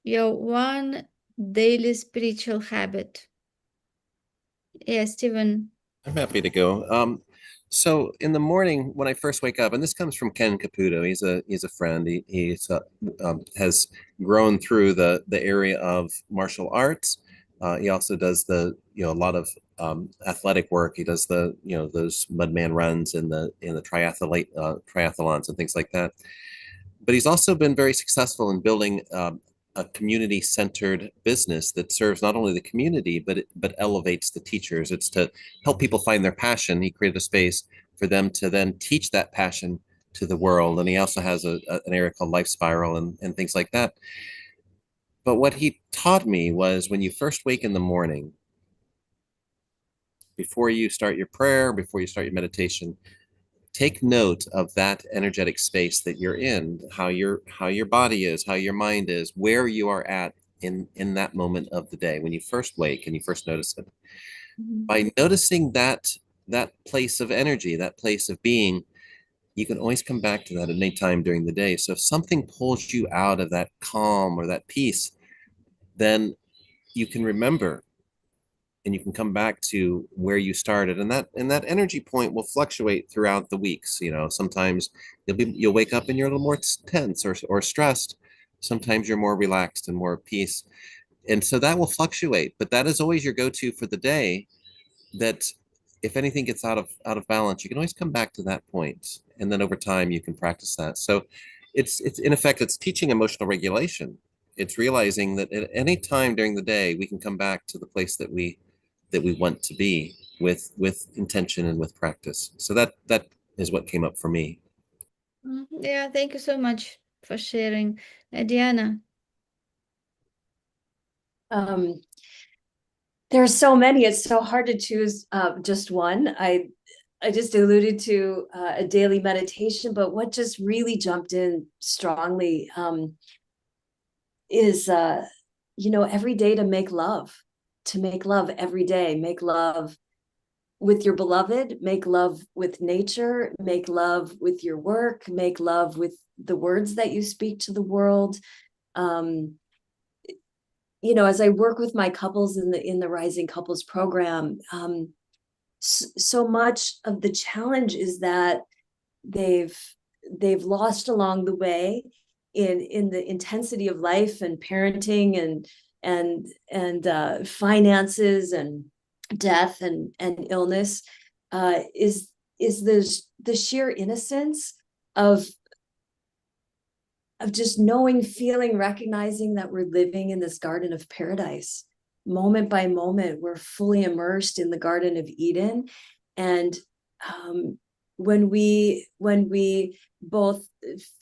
your one daily spiritual habit? Yeah, Stephen. I'm happy to go. So in the morning when I first wake up, and this comes from Ken Caputo, he's a friend. He has grown through the area of martial arts. He also does a lot of athletic work. He does those mudman runs in the triathlons and things like that. But he's also been very successful in building a community-centered business that serves not only the community, but elevates the teachers. It's to help people find their passion. He created a space for them to then teach that passion to the world. And he also has an area called Life Spiral and things like that. But what he taught me was when you first wake in the morning, before you start your prayer, before you start your meditation, take note of that energetic space that you're in, how your body is, how your mind is, where you are at in that moment of the day when you first wake and you first notice it. Mm-hmm. By noticing that place of energy, that place of being, you can always come back to that at any time during the day. So if something pulls you out of that calm or that peace, then you can remember and you can come back to where you started, and that energy point will fluctuate throughout the weeks. Sometimes you'll wake up and you're a little more tense or stressed. Sometimes you're more relaxed and more at peace, and so that will fluctuate. But that is always your go-to for the day. That if anything gets out of balance, you can always come back to that point, and then over time you can practice that. So it's in effect, it's teaching emotional regulation. It's realizing that at any time during the day we can come back to the place that we want to be with intention and with practice. So that is what came up for me. Yeah, thank you so much for sharing. Dianné. There are so many, it's so hard to choose just one. I just alluded to a daily meditation, but what just really jumped in strongly is every day to make love every day, make love with your beloved, make love with nature, make love with your work, make love with the words that you speak to the world. As I work with my couples in the Rising Couples program, so much of the challenge is that they've lost along the way in the intensity of life and parenting and finances and death and illness, is the sheer innocence of just knowing, feeling, recognizing that we're living in this garden of paradise. Moment by moment, we're fully immersed in the Garden of Eden. And when we both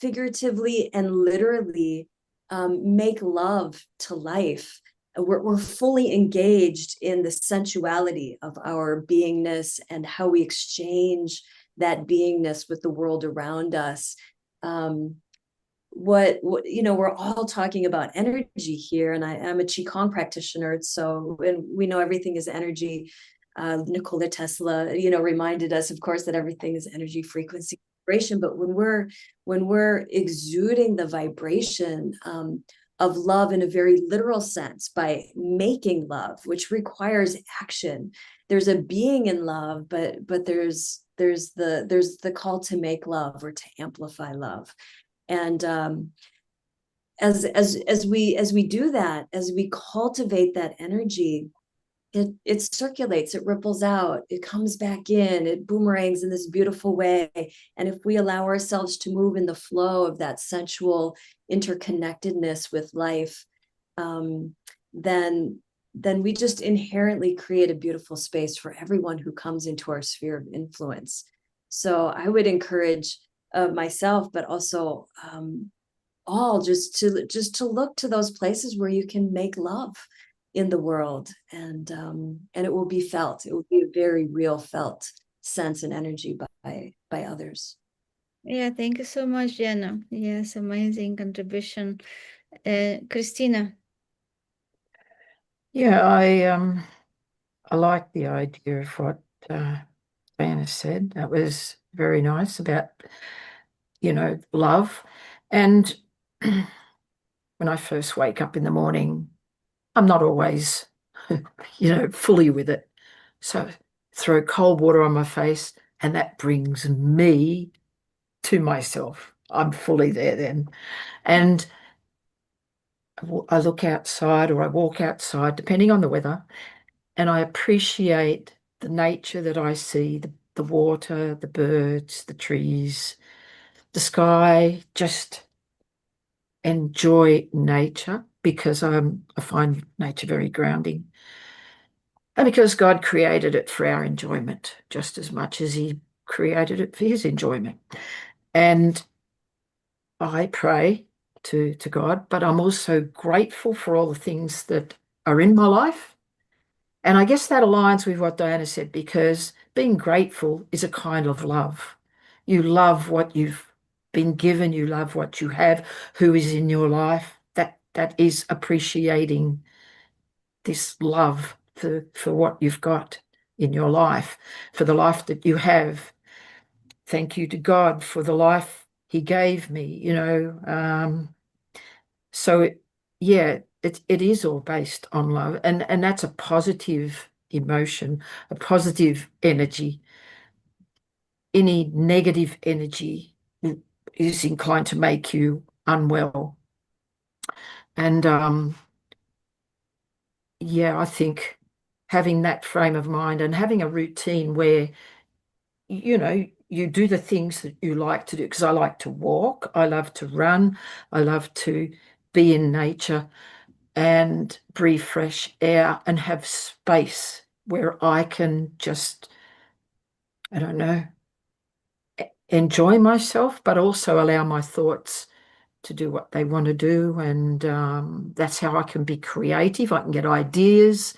figuratively and literally make love to life, we're fully engaged in the sensuality of our beingness and how we exchange that beingness with the world around us. We're all talking about energy here, and I'm a Qigong practitioner, and we know everything is energy. Nikola Tesla, reminded us, of course, that everything is energy, frequency, vibration. But when we're exuding the vibration of love in a very literal sense by making love, which requires action, there's a being in love, but there's the call to make love or to amplify love. And as we do that, as we cultivate that energy, it circulates, it ripples out, it comes back in, it boomerangs in this beautiful way. And if we allow ourselves to move in the flow of that sensual interconnectedness with life, then we just inherently create a beautiful space for everyone who comes into our sphere of influence. So I would encourage myself, but also all just to look to those places where you can make love in the world, and it will be felt. It will be a very real felt sense and energy by others. Yeah, thank you so much, Dianné. Yes, amazing contribution. Kristine. Yeah, I like the idea of what Dianné said. That was very nice about, love. And when I first wake up in the morning, I'm not always, fully with it. So throw cold water on my face, and that brings me to myself. I'm fully there then. And I look outside or I walk outside, depending on the weather, and I appreciate the nature that I see, the water, the birds, the trees, the sky, just enjoy nature because I find nature very grounding. And because God created it for our enjoyment, just as much as he created it for his enjoyment. And I pray to God, but I'm also grateful for all the things that are in my life. And I guess that aligns with what Dianné said, because being grateful is a kind of love. You love what you've been given, you love what you have, who is in your life. That is appreciating this love for what you've got in your life, for the life that you have. Thank you to God for the life he gave me, you know. So it is all based on love, and that's a positive emotion, a positive energy. Any negative energy is inclined to make you unwell. And I think having that frame of mind and having a routine where, you know, you do the things that you like to do, because I like to walk, I love to run, I love to be in nature and breathe fresh air and have space where I can just, I don't know, enjoy myself, but also allow my thoughts to do what they want to do. And that's how I can be creative. I can get ideas,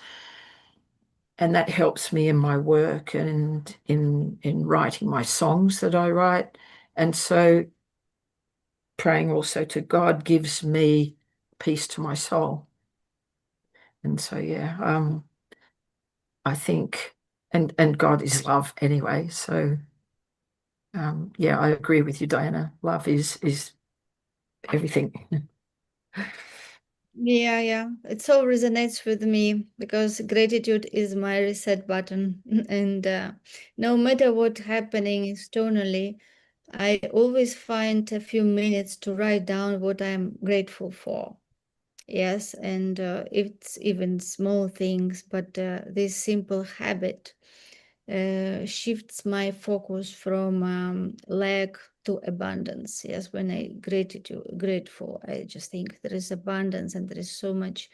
and that helps me in my work and in writing my songs that I write. And so praying also to God gives me peace to my soul. And so I think and God is love anyway. So I agree with you, Dianné. Love is everything. Yeah. It so resonates with me because gratitude is my reset button. And no matter what's happening externally, I always find a few minutes to write down what I'm grateful for. Yes, and it's even small things, but this simple habit shifts my focus from lack to abundance. Yes, when I grateful, I just think there is abundance and there is so much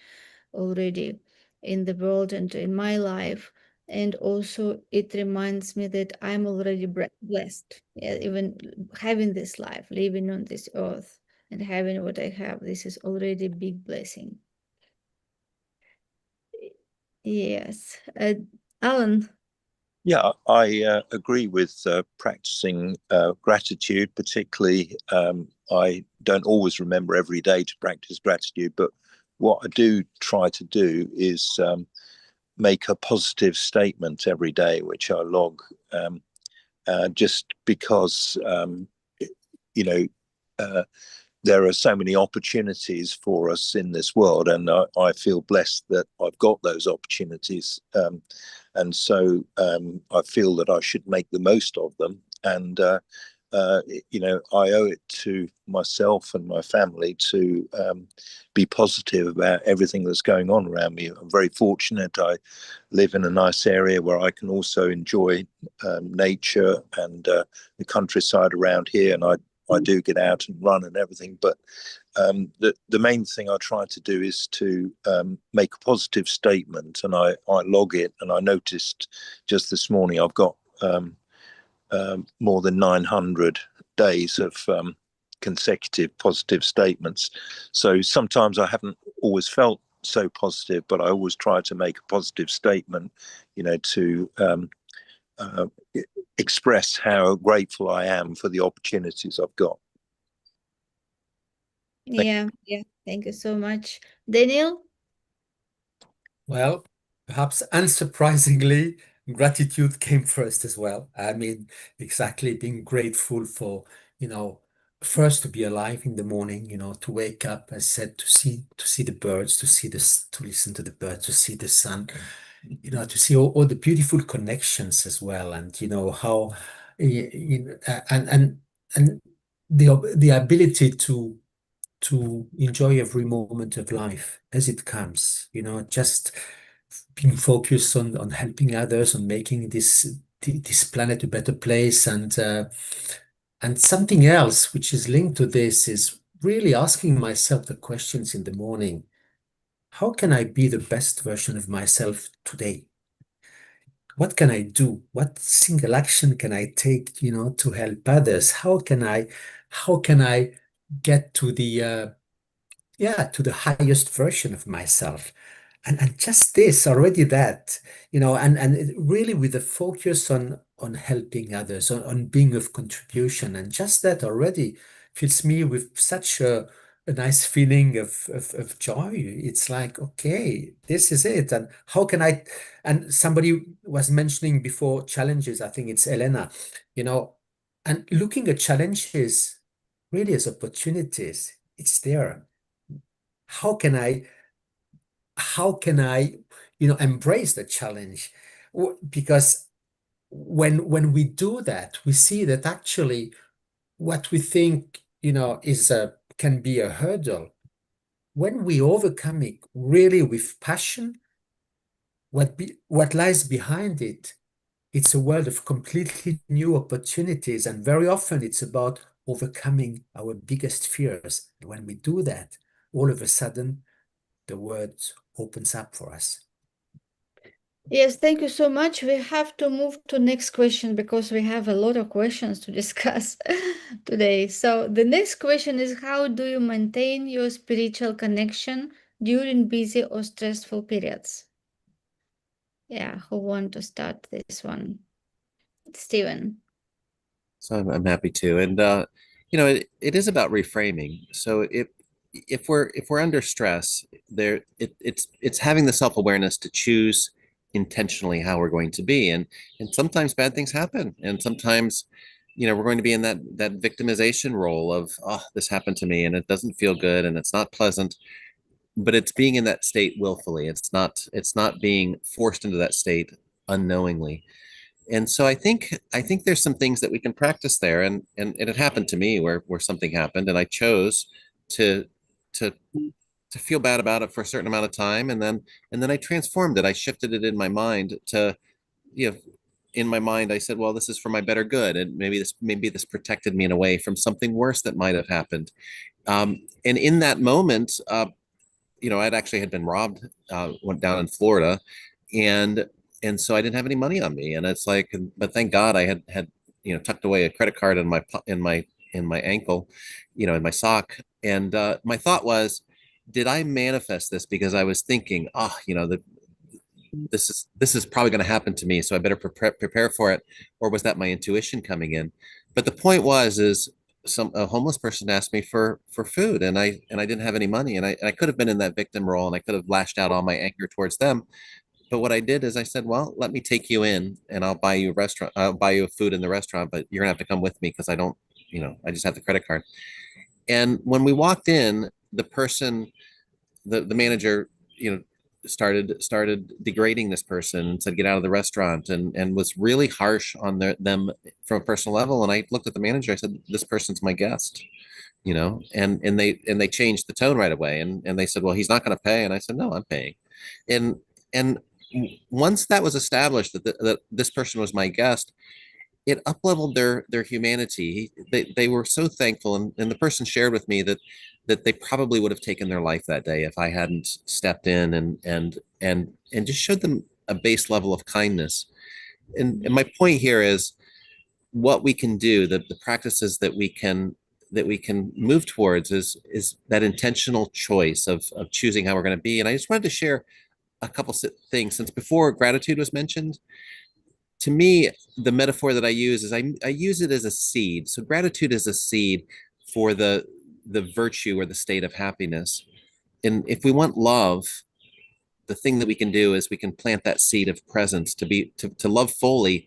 already in the world and in my life. And also it reminds me that I'm already blessed. Yeah, even having this life, living on this earth and having what I have, this is already a big blessing. Yes. Alan. Yeah, I agree with practicing gratitude, particularly. I don't always remember every day to practice gratitude, but what I do try to do is make a positive statement every day, which I log, just because, you know, there are so many opportunities for us in this world, and I feel blessed that I've got those opportunities. And so I feel that I should make the most of them. And, I owe it to myself and my family to be positive about everything that's going on around me. I'm very fortunate. I live in a nice area where I can also enjoy nature and the countryside around here. And I do get out and run and everything, but the main thing I try to do is to make a positive statement, and I log it. And I noticed just this morning I've got more than 900 days of consecutive positive statements. So sometimes I haven't always felt so positive, but I always try to make a positive statement, to express how grateful I am for the opportunities I've got. Yeah. Thank you so much. Daniel? Well, perhaps unsurprisingly, gratitude came first as well. I mean, exactly being grateful for, first to be alive in the morning, to wake up, as said, to see the birds, to listen to the birds, to see the sun, to see all the beautiful connections as well. And, how and the ability to enjoy every moment of life as it comes, just being focused on helping others, on making this planet a better place. And something else which is linked to this is really asking myself the questions in the morning. How can I be the best version of myself today? What can I do? What single action can I take, to help others? How can I get to the highest version of myself? And just this, already that, really with a focus on helping others, on being of contribution. And just that already fills me with such a nice feeling of joy. It's like, okay, this is it. And and somebody was mentioning before challenges, I think it's Elena, and looking at challenges really as opportunities. It's there. How can I how can I, embrace the challenge? Because when we do that, we see that actually what we think, can be a hurdle. When we overcome it really with passion, what lies behind it, it's a world of completely new opportunities. And very often it's about overcoming our biggest fears. And when we do that, all of a sudden, the world opens up for us. Yes, thank you so much. We have to move to next question because we have a lot of questions to discuss today. So the next question is, how do you maintain your spiritual connection during busy or stressful periods? Yeah, who want to start this one? Steven. So I'm happy to. And it is about reframing. So if we're under stress, it's having the self-awareness to choose intentionally how we're going to be. And sometimes bad things happen. And sometimes, we're going to be in that victimization role of, oh, this happened to me and it doesn't feel good and it's not pleasant. But it's being in that state willfully. It's not being forced into that state unknowingly. And so I think there's some things that we can practice there. And it happened to me where something happened and I chose to to to feel bad about it for a certain amount of time. And then I transformed it. I shifted it in my mind to, in my mind, I said, well, this is for my better good. And maybe this protected me in a way from something worse that might have happened. And in that moment, I'd actually had been robbed, went down in Florida, and so I didn't have any money on me, and it's like, but thank God I had tucked away a credit card in my ankle, in my sock, and my thought was, did I manifest this because I was thinking, this is probably going to happen to me, so I better prepare for it, or was that my intuition coming in? But the point is a homeless person asked me for food, and I didn't have any money, and I could have been in that victim role, and I could have lashed out all my anger towards them. But what I did is I said, well, let me take you in and I'll buy you food in the restaurant, but you're gonna have to come with me because I don't, I just have the credit card. And when we walked in, the person, the manager, started degrading this person and said, get out of the restaurant, and was really harsh on them from a personal level. And I looked at the manager, I said, this person's my guest, and they changed the tone right away. And they said, well, he's not going to pay. And I said, no, I'm paying. And once that was established that this person was my guest, it up-leveled their humanity. They were so thankful, and the person shared with me that they probably would have taken their life that day if I hadn't stepped in and just showed them a base level of kindness. And my point here is what we can do, the practices that we can move towards is that intentional choice of choosing how we're going to be. And I just wanted to share a couple things, since before gratitude was mentioned. To me, the metaphor that I use is I use it as a seed. So gratitude is a seed for the virtue or the state of happiness. And if we want love, the thing that we can do is we can plant that seed of presence to love fully,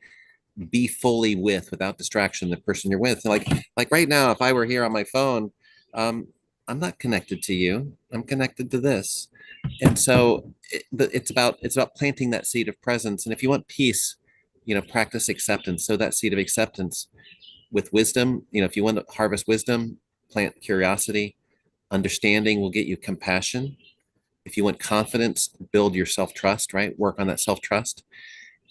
be fully without distraction, the person you're with. Like right now, if I were here on my phone, I'm not connected to you. I'm connected to this. And so it's about planting that seed of presence. And if you want peace, practice acceptance. Sow that seed of acceptance with wisdom. If you want to harvest wisdom, plant curiosity. Understanding will get you compassion. If you want confidence, build your self-trust, right? Work on that self-trust.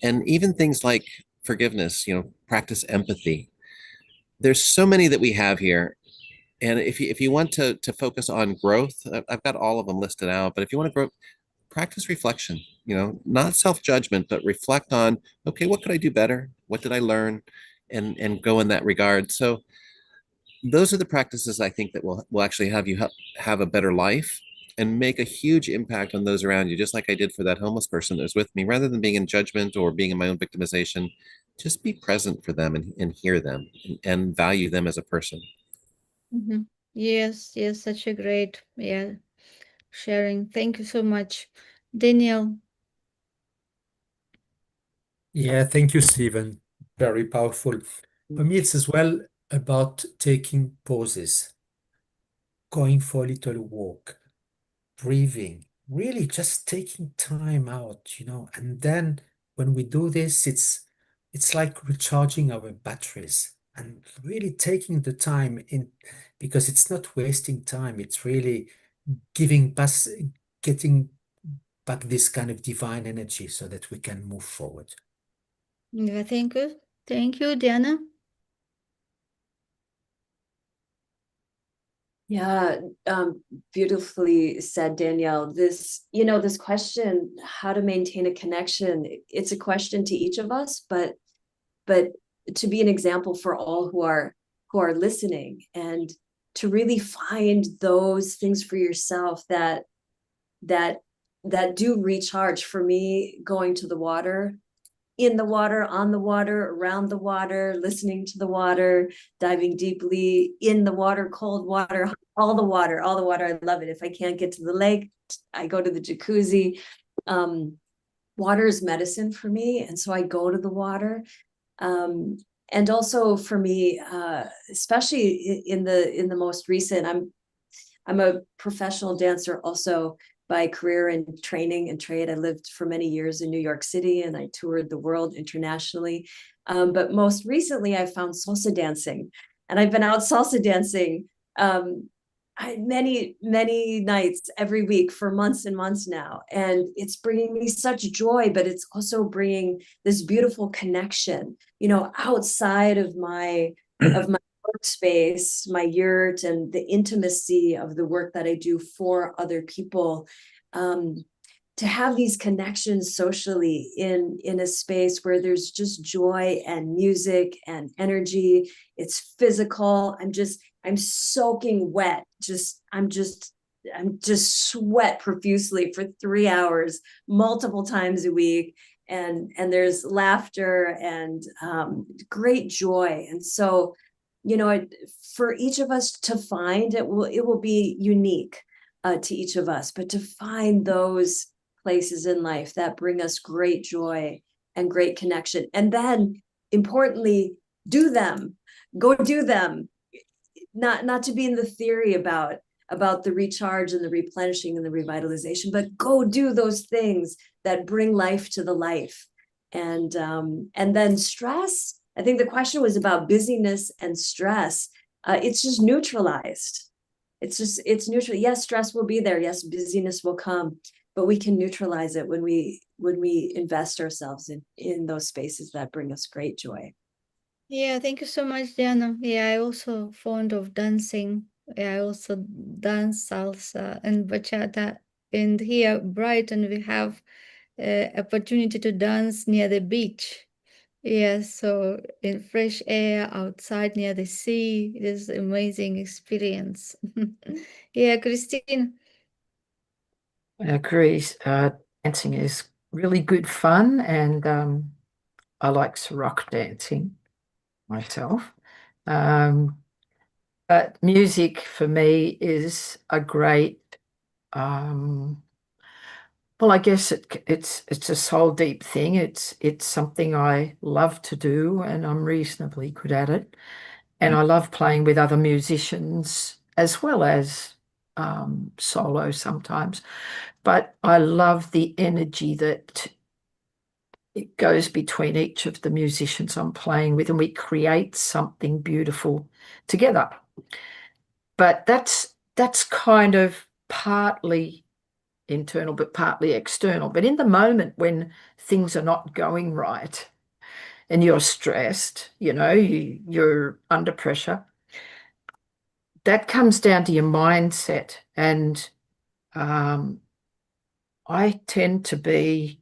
And even things like forgiveness, practice empathy. There's so many that we have here. And if you want to focus on growth, I've got all of them listed out, but if you want to grow, practice reflection, not self-judgment, but reflect on, okay, what could I do better? What did I learn? And go in that regard. So those are the practices I think that will actually have you have a better life and make a huge impact on those around you, just like I did for that homeless person that was with me. Rather than being in judgment or being in my own victimization, just be present for them and hear them and value them as a person. Mm-hmm. Yes, such a great, sharing. Thank you so much. Daniel. Yeah, thank you, Stephen. Very powerful. For me, it's as well about taking pauses, going for a little walk, breathing, really just taking time out, and then when we do this, it's like recharging our batteries and really taking the time in, because it's not wasting time, it's really getting back this kind of divine energy so that we can move forward. Yeah, thank you. Thank you, Diana. Yeah, beautifully said, Danielle. This question, how to maintain a connection, it's a question to each of us, but to be an example for all who are listening, and to really find those things for yourself that do recharge. For me, going to the water, in the water, on the water, around the water, listening to the water, diving deeply in the water, cold water, all the water. I love it. If I can't get to the lake, I go to the jacuzzi. Water is medicine for me, and so I go to the water. And also for me, especially in the most recent, I'm a professional dancer also by career and training and trade. I lived for many years in New York City, and I toured the world internationally. But most recently, I found salsa dancing, and I've been out salsa dancing many nights every week for months and months now, and it's bringing me such joy. But it's also bringing this beautiful connection, outside of my workspace, my yurt, and the intimacy of the work that I do for other people, to have these connections socially in a space where there's just joy and music and energy. It's physical. I'm soaking wet. I'm just sweat profusely for 3 hours, multiple times a week. And there's laughter and great joy. And so, for each of us to find, it will be unique to each of us, but to find those places in life that bring us great joy and great connection. And then importantly, do them, go do them, not to be in the theory about the recharge and the replenishing and the revitalization, but go do those things that bring life to the life. And then stress, I think the question was about busyness and stress. It's just neutralized. It's neutral. Yes, stress will be there. Yes, busyness will come, but we can neutralize it when we invest ourselves in those spaces that bring us great joy. Yeah, thank you so much, Diana. Yeah, I also fond of dancing. Yeah, I also dance salsa and bachata. And here, Brighton, we have opportunity to dance near the beach. Yeah, so in fresh air, outside near the sea, it is an amazing experience. Yeah, Kristine. I agree. Dancing is really good fun, and I like rock dancing myself. But music for me is a great, well, I guess it's a soul deep thing. It's something I love to do, and I'm reasonably good at it. And I love playing with other musicians as well as solo sometimes. But I love the energy that it goes between each of the musicians I'm playing with, and we create something beautiful together. But that's kind of partly internal, but partly external. But in the moment when things are not going right and you're stressed, you're under pressure, that comes down to your mindset. And I tend to be,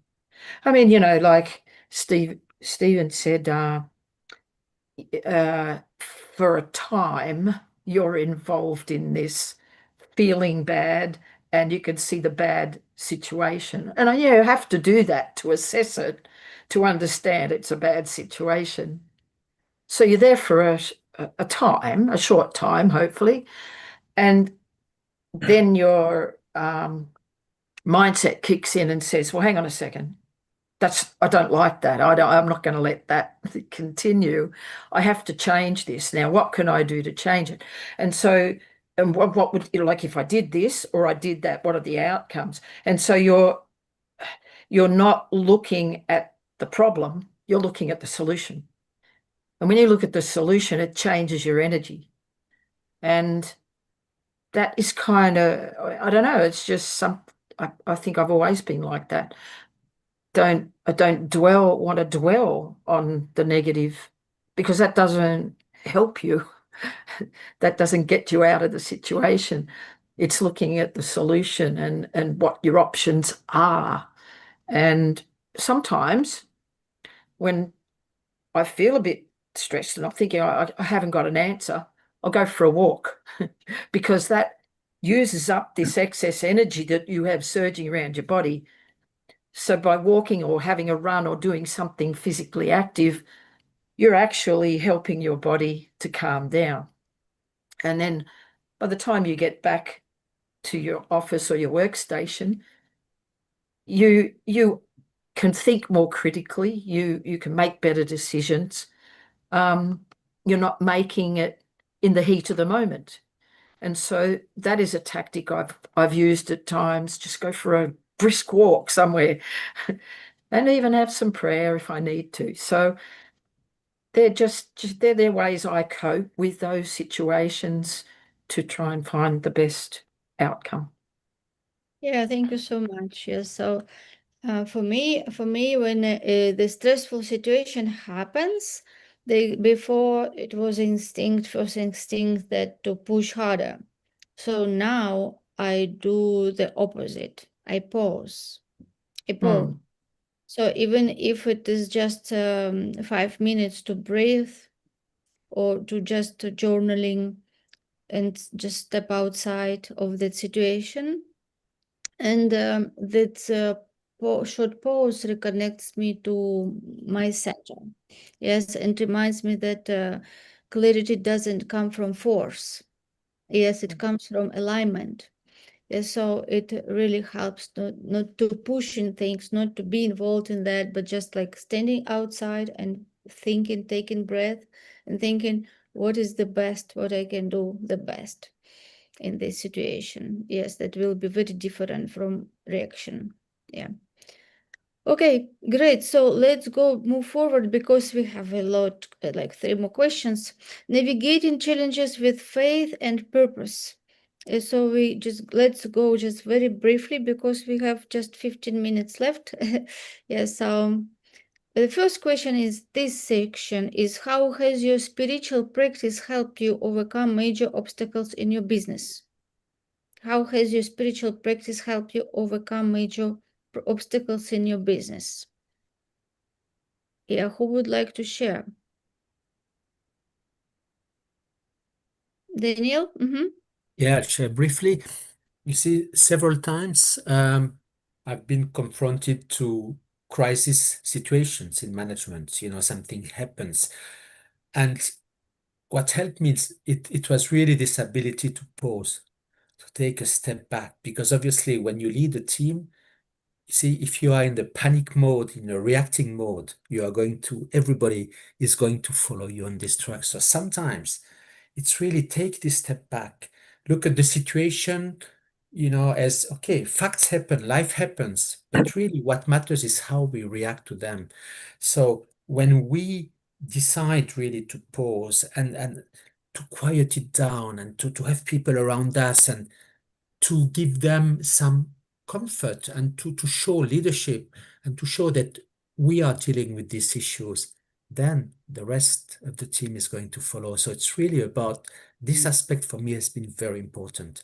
like Stephen said, for a time, you're involved in this feeling bad and you can see the bad situation. And you have to do that to assess it, to understand it's a bad situation. So you're there for a time, a short time, hopefully. And then your mindset kicks in and says, well, hang on a second. I don't like that. I'm not going to let that continue. I have to change this. Now, what can I do to change it? And so, and what would, like if I did this or I did that, what are the outcomes? And so you're not looking at the problem, you're looking at the solution. And when you look at the solution, it changes your energy. And that is kind of, I don't know, it's just I think I've always been like that. I don't want to dwell on the negative, because that doesn't help you. That doesn't get you out of the situation. It's looking at the solution and what your options are. And sometimes when I feel a bit stressed and I'm thinking I haven't got an answer, I'll go for a walk because that uses up this excess energy that you have surging around your body. So by walking or having a run or doing something physically active, you're actually helping your body to calm down. And then by the time you get back to your office or your workstation, you can think more critically, you can make better decisions. You're not making it in the heat of the moment. And so that is a tactic I've used at times. Just go for a brisk walk somewhere and even have some prayer if I need to. So they're they're ways I cope with those situations to try and find the best outcome. Yeah, thank you so much. Yes, so for me, when the stressful situation happens, before it was first instinct that to push harder. So now I do the opposite. I pause. So even if it is just 5 minutes to breathe or to just journaling and just step outside of that situation, and that short pause reconnects me to my center. Yes, and reminds me that clarity doesn't come from force. Yes, it comes from alignment. Yes, so it really helps not to push in things, not to be involved in that, but just like standing outside and thinking, taking breath and thinking, what is the best, what I can do the best in this situation. Yes, that will be very different from reaction. Yeah. Okay, great. So let's move forward because we have a lot, like 3 more questions. Navigating challenges with faith and purpose. So let's go just very briefly because we have just 15 minutes left. Yes. So the first question is, this section is, how has your spiritual practice helped you overcome major obstacles in your business? How has your spiritual practice helped you overcome major obstacles in your business? Yeah, who would like to share? Daniel? Yeah, I'll share briefly. You see, several times I've been confronted to crisis situations in management. Something happens. And what helped me is it was really this ability to pause, to take a step back. Because obviously, when you lead a team, you see, if you are in the panic mode, in a reacting mode, everybody is going to follow you on this track. So sometimes it's really take this step back, look at the situation, as, okay, facts happen, life happens, but really what matters is how we react to them. So when we decide really to pause and to quiet it down and to have people around us and to give them some comfort and to show leadership and to show that we are dealing with these issues, then the rest of the team is going to follow. So it's really about this aspect for me has been very important.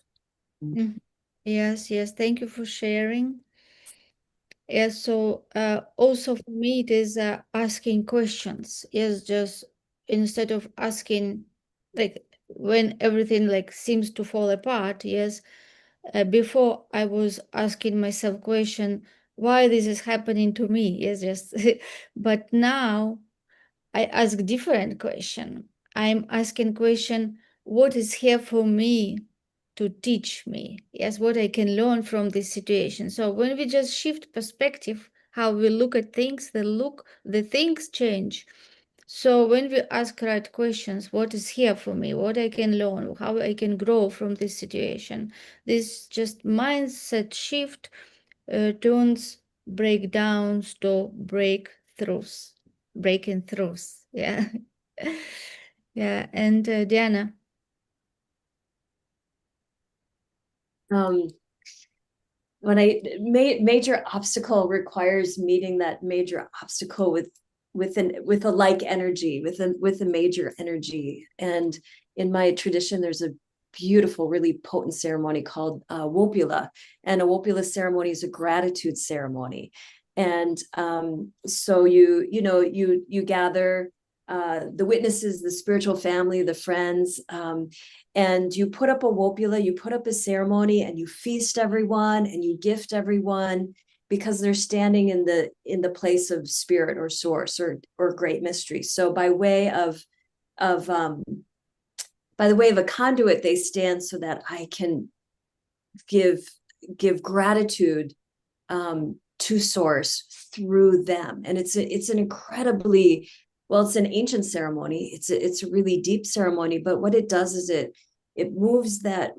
Yes, yes. Thank you for sharing. Yes, so also for me, it is asking questions. Yes, just instead of asking, like when everything like seems to fall apart. Yes, before I was asking myself question, why this is happening to me? Yes, just but now I ask different question. I'm asking question, what is here for me to teach me? Yes, what I can learn from this situation. So when we just shift perspective, how we look at things, the things change. So when we ask right questions, what is here for me, what I can learn, how I can grow from this situation, this just mindset shift turns breakdowns to breakthroughs, breaking throughs. Yeah. Yeah. And Diana. When major obstacle requires meeting that major obstacle with a like energy, with a major energy. And in my tradition, there's a beautiful, really potent ceremony called Wopula, and a Wopula ceremony is a gratitude ceremony. And so you gather the witnesses, the spiritual family, the friends, and you put up a wopula, you put up a ceremony, and you feast everyone and you gift everyone because they're standing in the place of spirit or source or great mystery. So by way of the way of a conduit, they stand so that I can give gratitude to source through them. And it's an incredibly, well, it's an ancient ceremony. It's a really deep ceremony, but what it does is it moves that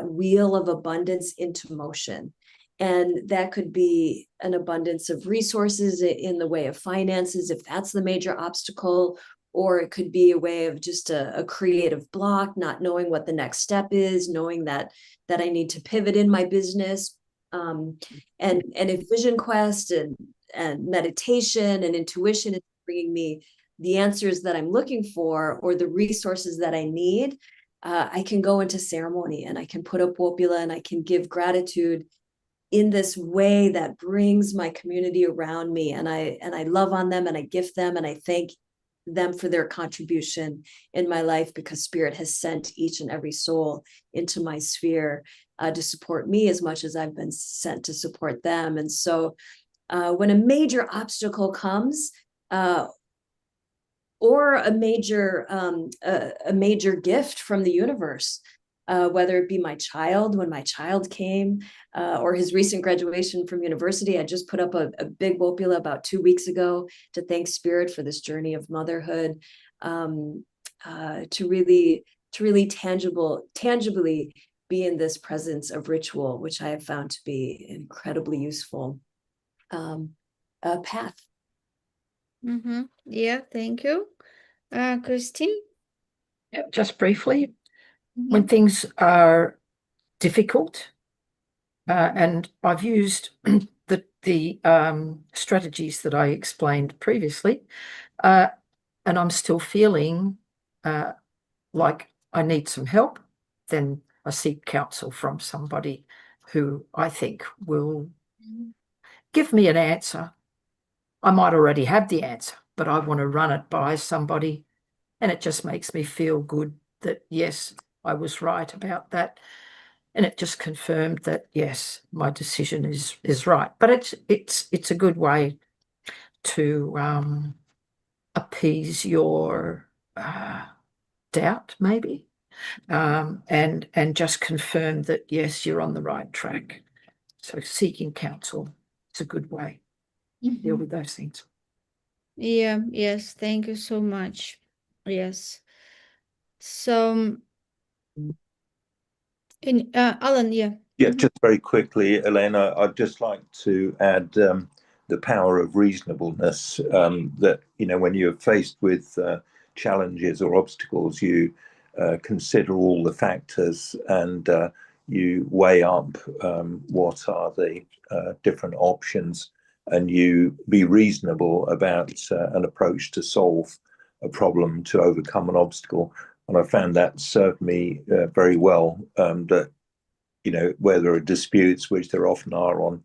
wheel of abundance into motion. And that could be an abundance of resources in the way of finances, if that's the major obstacle, or it could be a way of just a creative block, not knowing what the next step is, knowing that I need to pivot in my business. And if vision quest and meditation and intuition is bringing me the answers that I'm looking for or the resources that I need, I can go into ceremony and I can put up wopula and I can give gratitude in this way that brings my community around me, and I love on them and I gift them and I thank them for their contribution in my life, because spirit has sent each and every soul into my sphere to support me as much as I've been sent to support them. And so when a major obstacle comes, or a major gift from the universe, whether it be my child, when my child came, or his recent graduation from university. I just put up a big wopula about 2 weeks ago to thank spirit for this journey of motherhood, to really tangibly be in this presence of ritual, which I have found to be an incredibly useful path. Yeah, thank you. Kristine? Yeah, just briefly, when things are difficult, and I've used the strategies that I explained previously, and I'm still feeling like I need some help, then I seek counsel from somebody who I think will give me an answer. I might already have the answer, but I want to run it by somebody, and it just makes me feel good that, yes, I was right about that. And it just confirmed that, yes, my decision is right. But it's a good way to appease your doubt, maybe, and just confirm that, yes, you're on the right track. So seeking counsel is a good way to deal with those things. Yeah, yes, thank you so much. Yes. So, Alan, yeah. Yeah, just very quickly, Elena, I'd just like to add the power of reasonableness, that, when you're faced with challenges or obstacles, you consider all the factors and you weigh up what are the different options, and you be reasonable about an approach to solve a problem, to overcome an obstacle. And I found that served me very well, that where there are disputes, which there often are on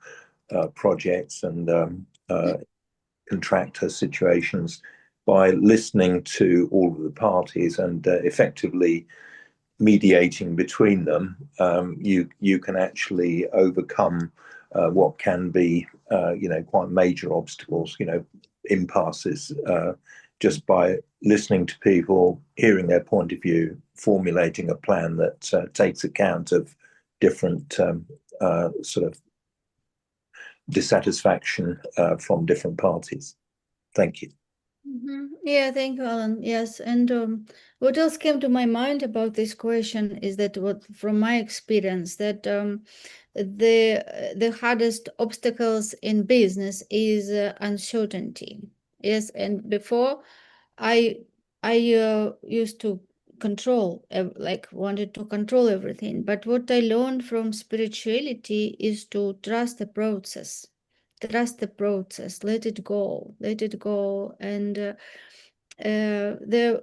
projects and contractor situations, by listening to all of the parties and effectively mediating between them, you can actually overcome what can be quite major obstacles, impasses, just by listening to people, hearing their point of view, formulating a plan that takes account of different sort of dissatisfaction from different parties. Thank you. Yeah, thank you, Alan. Yes, and what else came to my mind about this question is that, from my experience, that the hardest obstacles in business is uncertainty. Yes, and before I used to wanted to control everything, but what I learned from spirituality is to trust the process. Trust the process, let it go, and there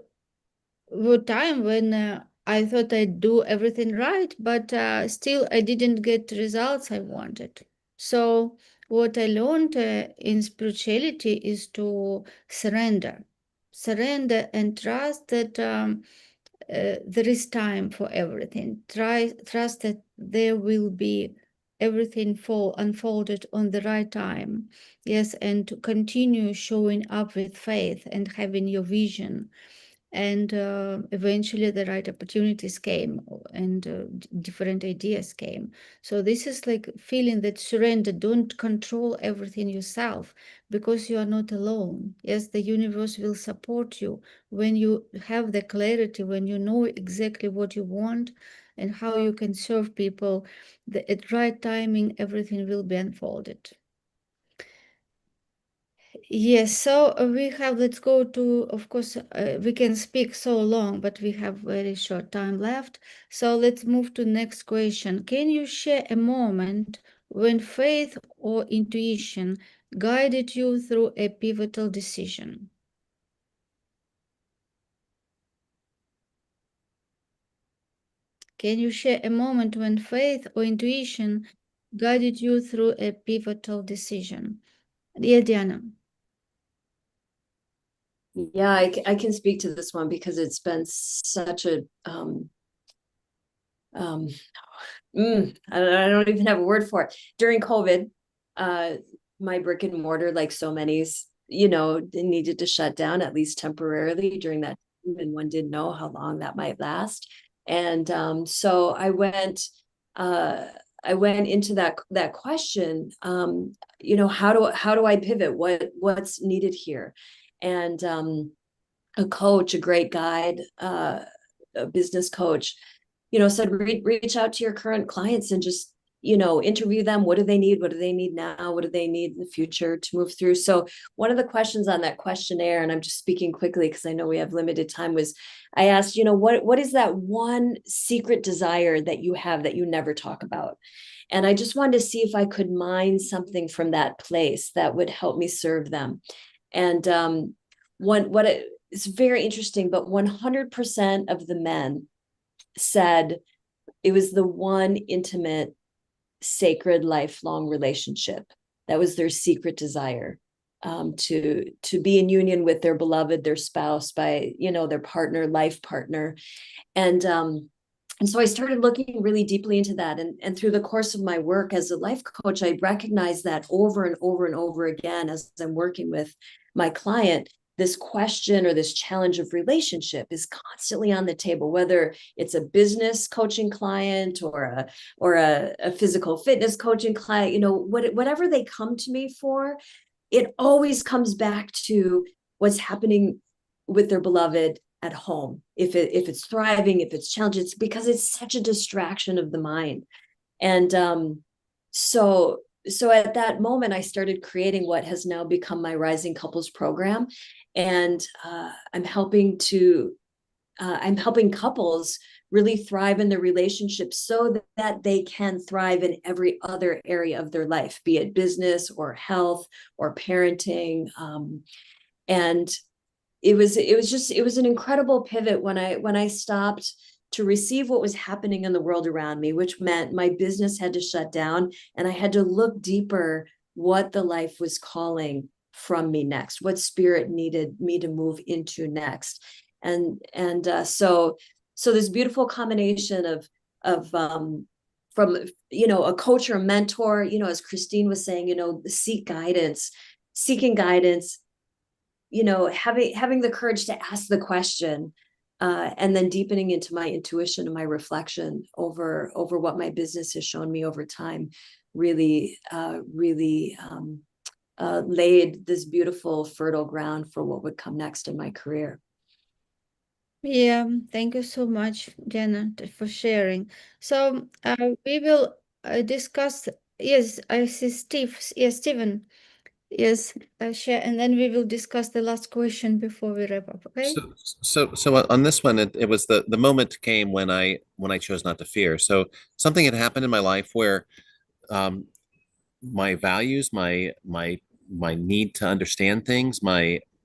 were times when I thought I'd do everything right, but still I didn't get results I wanted. So what I learned in spirituality is to surrender and trust that there is time for everything. Trust that there will be everything unfolded on the right time. Yes, and to continue showing up with faith and having your vision. And eventually the right opportunities came, and different ideas came. So this is like feeling that surrender, don't control everything yourself, because you are not alone. Yes, the universe will support you when you have the clarity, when you know exactly what you want and how you can serve people. At right timing, everything will be unfolded. Yes, so let's go to, of course, we can speak so long, but we have very short time left. So let's move to next question. Can you share a moment when faith or intuition guided you through a pivotal decision? Can you share a moment when faith or intuition guided you through a pivotal decision? Yeah, Dianné. Yeah, I can speak to this one because it's been such a I don't even have a word for it. During COVID, my brick and mortar, like so many, needed to shut down, at least temporarily, during that time, and one didn't know how long that might last. And so I went into that question, how do I pivot? What's needed here? And a coach, a great guide, a business coach, said, reach out to your current clients and just, interview them. What do they need? What do they need now? What do they need in the future to move through? So one of the questions on that questionnaire, and I'm just speaking quickly because I know we have limited time, was I asked, what is that one secret desire that you have that you never talk about? And I just wanted to see if I could mine something from that place that would help me serve them. And it's very interesting, but 100% of the men said it was the one intimate, sacred, lifelong relationship that was their secret desire, to be in union with their beloved, their spouse, by their partner, life partner. And so I started looking really deeply into that, and through the course of my work as a life coach, I recognized that over and over and over again as I'm working with my client. This question or this challenge of relationship is constantly on the table, whether it's a business coaching client or a physical fitness coaching client, whatever they come to me for, it always comes back to what's happening with their beloved at home. If it's thriving, if it's challenging, it's because it's such a distraction of the mind. And so at that moment, I started creating what has now become my Rising Couples program. And I'm helping couples really thrive in their relationships so that they can thrive in every other area of their life, be it business or health or parenting. And it was an incredible pivot when I stopped to receive what was happening in the world around me, which meant my business had to shut down, and I had to look deeper what the life was calling from me next, what spirit needed me to move into next. And so this beautiful combination of from, you know, a coach or a mentor, you know, as Kristine was saying, you know, seeking guidance, you know, having the courage to ask the question, and then deepening into my intuition and my reflection over what my business has shown me over time, really laid this beautiful fertile ground for what would come next in my career. Yeah, thank you so much, Jenna, for sharing. So we will discuss. Yes, I see Steve. Yes, Stephen. Yes, share, and then we will discuss the last question before we wrap up. Okay. So on this one, it was the moment came when I chose not to fear. So something had happened in my life where my values, my need to understand things,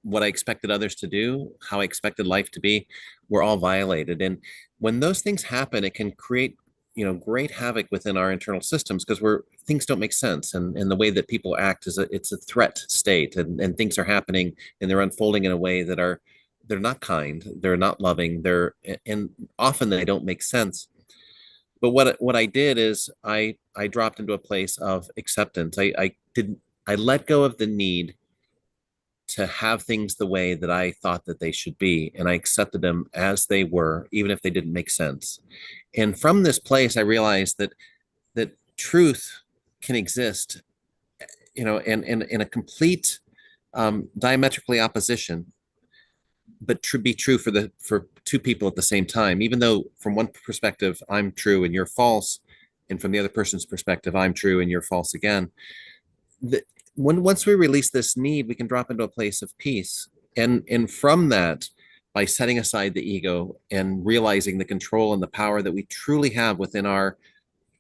what I expected others to do, how I expected life to be, were all violated. And when those things happen, it can create, you know, great havoc within our internal systems, because things don't make sense, and the way that people act it's a threat state, and things are happening and they're unfolding in a way they're not kind, they're not loving, and often they don't make sense. But what I did is I dropped into a place of acceptance. I let go of the need to have things the way that I thought that they should be, and I accepted them as they were, even if they didn't make sense. And from this place, I realized that truth can exist, you know, in a complete diametrically opposition, but be true for two people at the same time. Even though from one perspective I'm true and you're false, and from the other person's perspective I'm true and you're false again. Once we release this need, we can drop into a place of peace, and from that, by setting aside the ego and realizing the control and the power that we truly have within our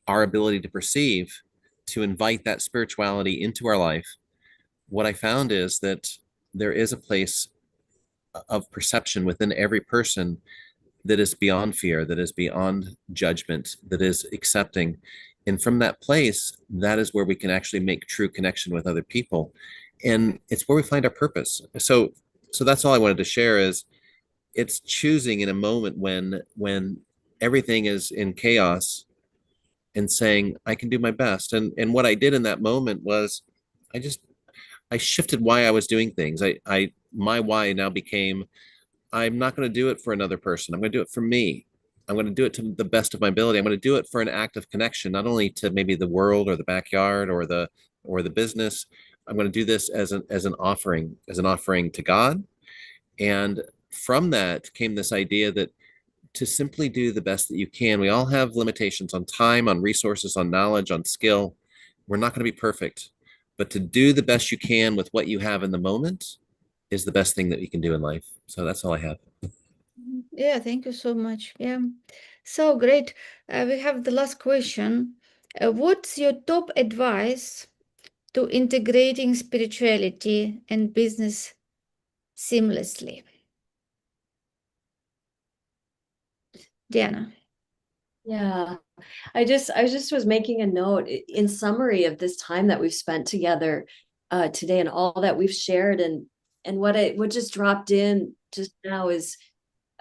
ability to perceive, to invite that spirituality into our life, what I found is that there is a place of perception within every person that is beyond fear, that is beyond judgment, that is accepting. And from that place, that is where we can actually make true connection with other people. And it's where we find our purpose. So that's all I wanted to share, is it's choosing in a moment when everything is in chaos, and saying, I can do my best. And what I did in that moment was I shifted why I was doing things. My why now became, I'm not going to do it for another person. I'm going to do it for me. I'm going to do it to the best of my ability. I'm going to do it for an act of connection, not only to maybe the world or the backyard or the business. I'm going to do this as an offering to God. And from that came this idea that to simply do the best that you can. We all have limitations on time, on resources, on knowledge, on skill. We're not going to be perfect, but to do the best you can with what you have in the moment is the best thing that you can do in life. So that's all I have. Yeah, thank you so much. Yeah, so great. We have the last question. What's your top advice to integrating spirituality and business seamlessly? Diana. Yeah, I just was making a note in summary of this time that we've spent together today, and all that we've shared, and what just dropped in just now is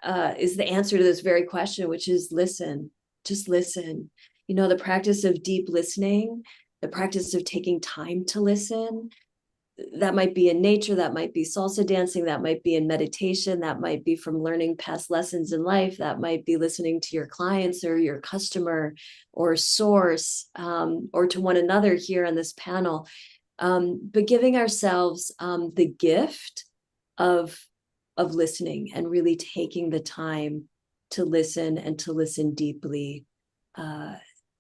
the answer to this very question, which is listen. Just listen. You know, the practice of deep listening, the practice of taking time to listen. That might be in nature, that might be salsa dancing, that might be in meditation, that might be from learning past lessons in life, that might be listening to your clients or your customer or source, or to one another here on this panel. But giving ourselves the gift of listening, and really taking the time to listen, and to listen deeply,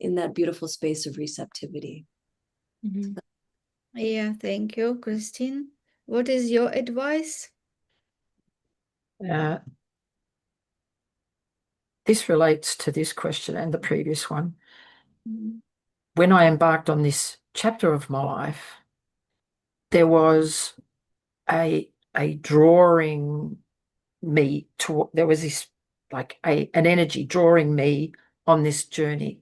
in that beautiful space of receptivity. Yeah, thank you, Kristine. What is your advice? This relates to this question and the previous one. When I embarked on this chapter of my life, there was a drawing me to, there was this like an energy drawing me on this journey.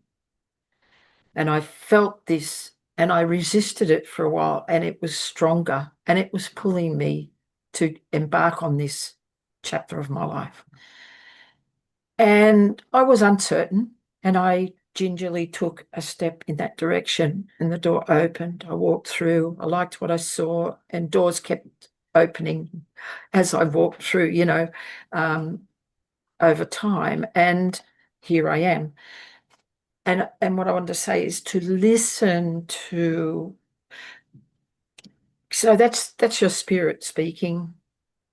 And I felt this and I resisted it for a while, and it was stronger and it was pulling me to embark on this chapter of my life. And I was uncertain, and I gingerly took a step in that direction, and the door opened. I walked through. I liked what I saw, and doors kept opening as I walked through, over time. And here I am. And what I want to say is to listen to. So that's your spirit speaking,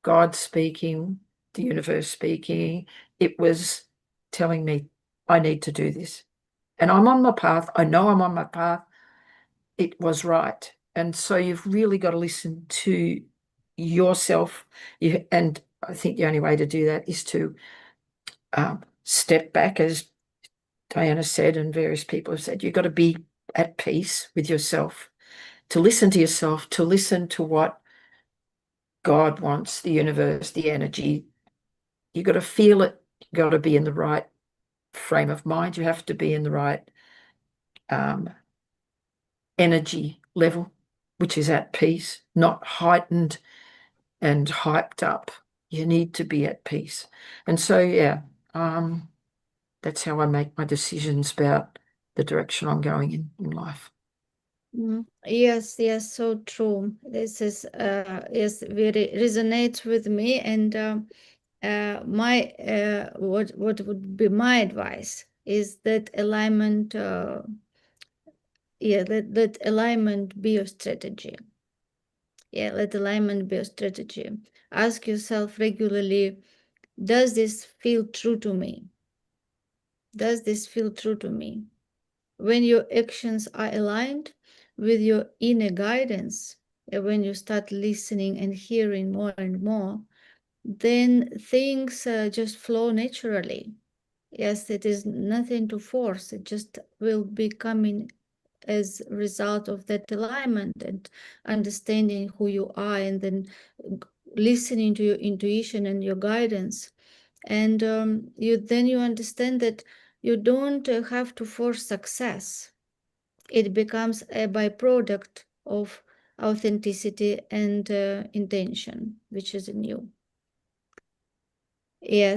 God speaking, the universe speaking. It was telling me I need to do this. And I'm on my path. I know I'm on my path. It was right. And so you've really got to listen to yourself. And I think the only way to do that is to step back, as Diana said, and various people have said. You've got to be at peace with yourself, to listen to yourself, to listen to what God wants, the universe, the energy. You've got to feel it. You've got to be in the right frame of mind. You have to be in the right energy level, which is at peace, not heightened and hyped up. You need to be at peace. And so, that's how I make my decisions about the direction I'm going in life. Yes, so true. This is yes, very resonates with me. And my what would be my advice is that alignment. Let alignment be your strategy. Let alignment be your strategy. Ask yourself regularly, does this feel true to me? Does this feel true to me? When your actions are aligned with your inner guidance, when you start listening and hearing more and more, then things just flow naturally. Yes, it is nothing to force. It just will be coming as a result of that alignment and understanding who you are, and then listening to your intuition and your guidance. And you understand that you don't have to force success. It becomes a byproduct of authenticity and intention, which is in you.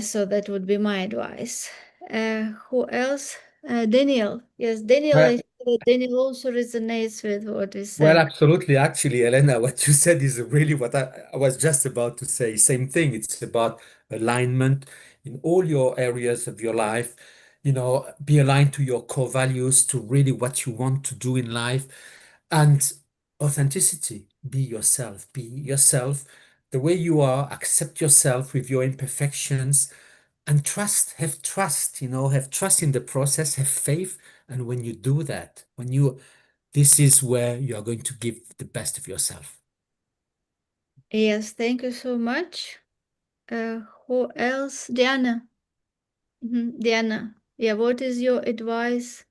So that would be my advice. Who else? Daniel. Yes, Daniel. Well, I think that Daniel also resonates with what we well, said. absolutely. Actually, Elena, what you said is really what I was just about to say. Same thing. It's about alignment in all your areas of your life. Be aligned to your core values, to really what you want to do in life, and authenticity. Be yourself. Be yourself the way you are. Accept yourself with your imperfections, and trust. Have trust. Have trust in the process. Have faith. And when you do that, this is where you are going to give the best of yourself. Yes, thank you so much. Who else? Diana. Diana. What is your advice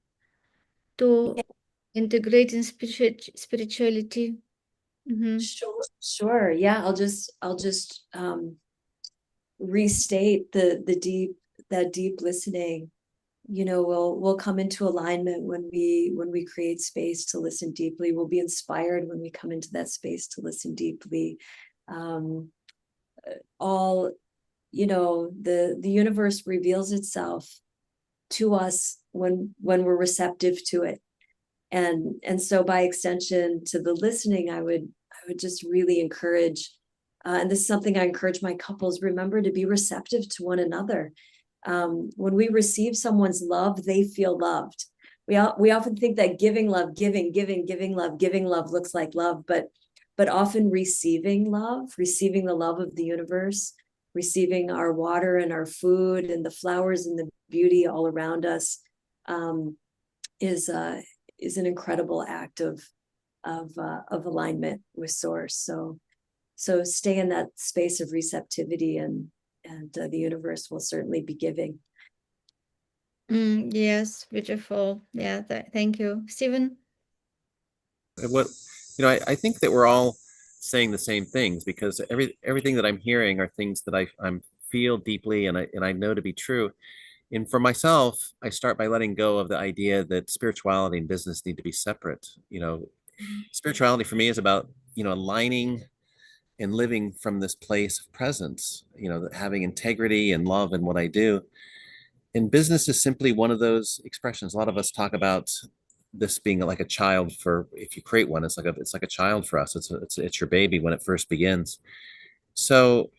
to integrating spirituality? Sure. Yeah, I'll just restate that deep listening. We'll come into alignment when we create space to listen deeply. We'll be inspired when we come into that space to listen deeply. The universe reveals itself to us when we're receptive to it. And so by extension to the listening, I would just really encourage, and this is something I encourage my couples, remember to be receptive to one another. When we receive someone's love, they feel loved. We often think that giving love looks like love, but often receiving the love of the universe, receiving our water and our food and the flowers and the beauty all around us, is an incredible act of alignment with source. So stay in that space of receptivity, and the universe will certainly be giving. Yes, beautiful. Yeah, thank you, Stephen. What, I think that we're all saying the same things, because everything that I'm hearing are things that I'm feel deeply and I know to be true. And for myself, I start by letting go of the idea that spirituality and business need to be separate. Spirituality for me is about, aligning and living from this place of presence, having integrity and love in what I do. And business is simply one of those expressions. A lot of us talk about this being like a child. For if you create one, it's like a child for us. It's your baby when it first begins. So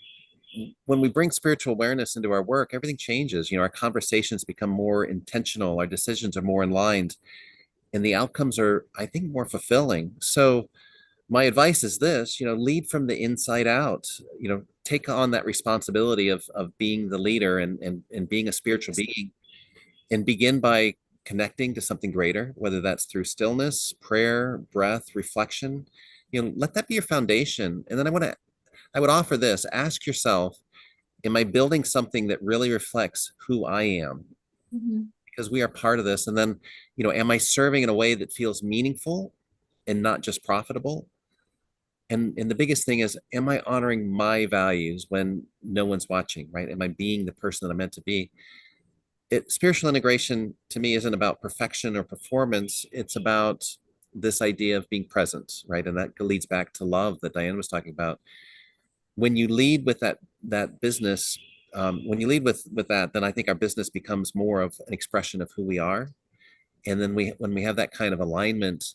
when we bring spiritual awareness into our work, everything changes. Our conversations become more intentional, our decisions are more aligned, and the outcomes are, I think, more fulfilling. So my advice is this, lead from the inside out. Take on that responsibility of being the leader and being a spiritual being, and begin by connecting to something greater, whether that's through stillness, prayer, breath, reflection. Let that be your foundation. And then I would offer this: ask yourself, am I building something that really reflects who I am? Because we are part of this. And then, am I serving in a way that feels meaningful and not just profitable? And the biggest thing is, am I honoring my values when no one's watching, right? Am I being the person that I'm meant to be? Spiritual integration to me isn't about perfection or performance. It's about this idea of being present, right? And that leads back to love that Dianné was talking about. When you lead with that business, when you lead with that, then I think our business becomes more of an expression of who we are. And then when we have that kind of alignment,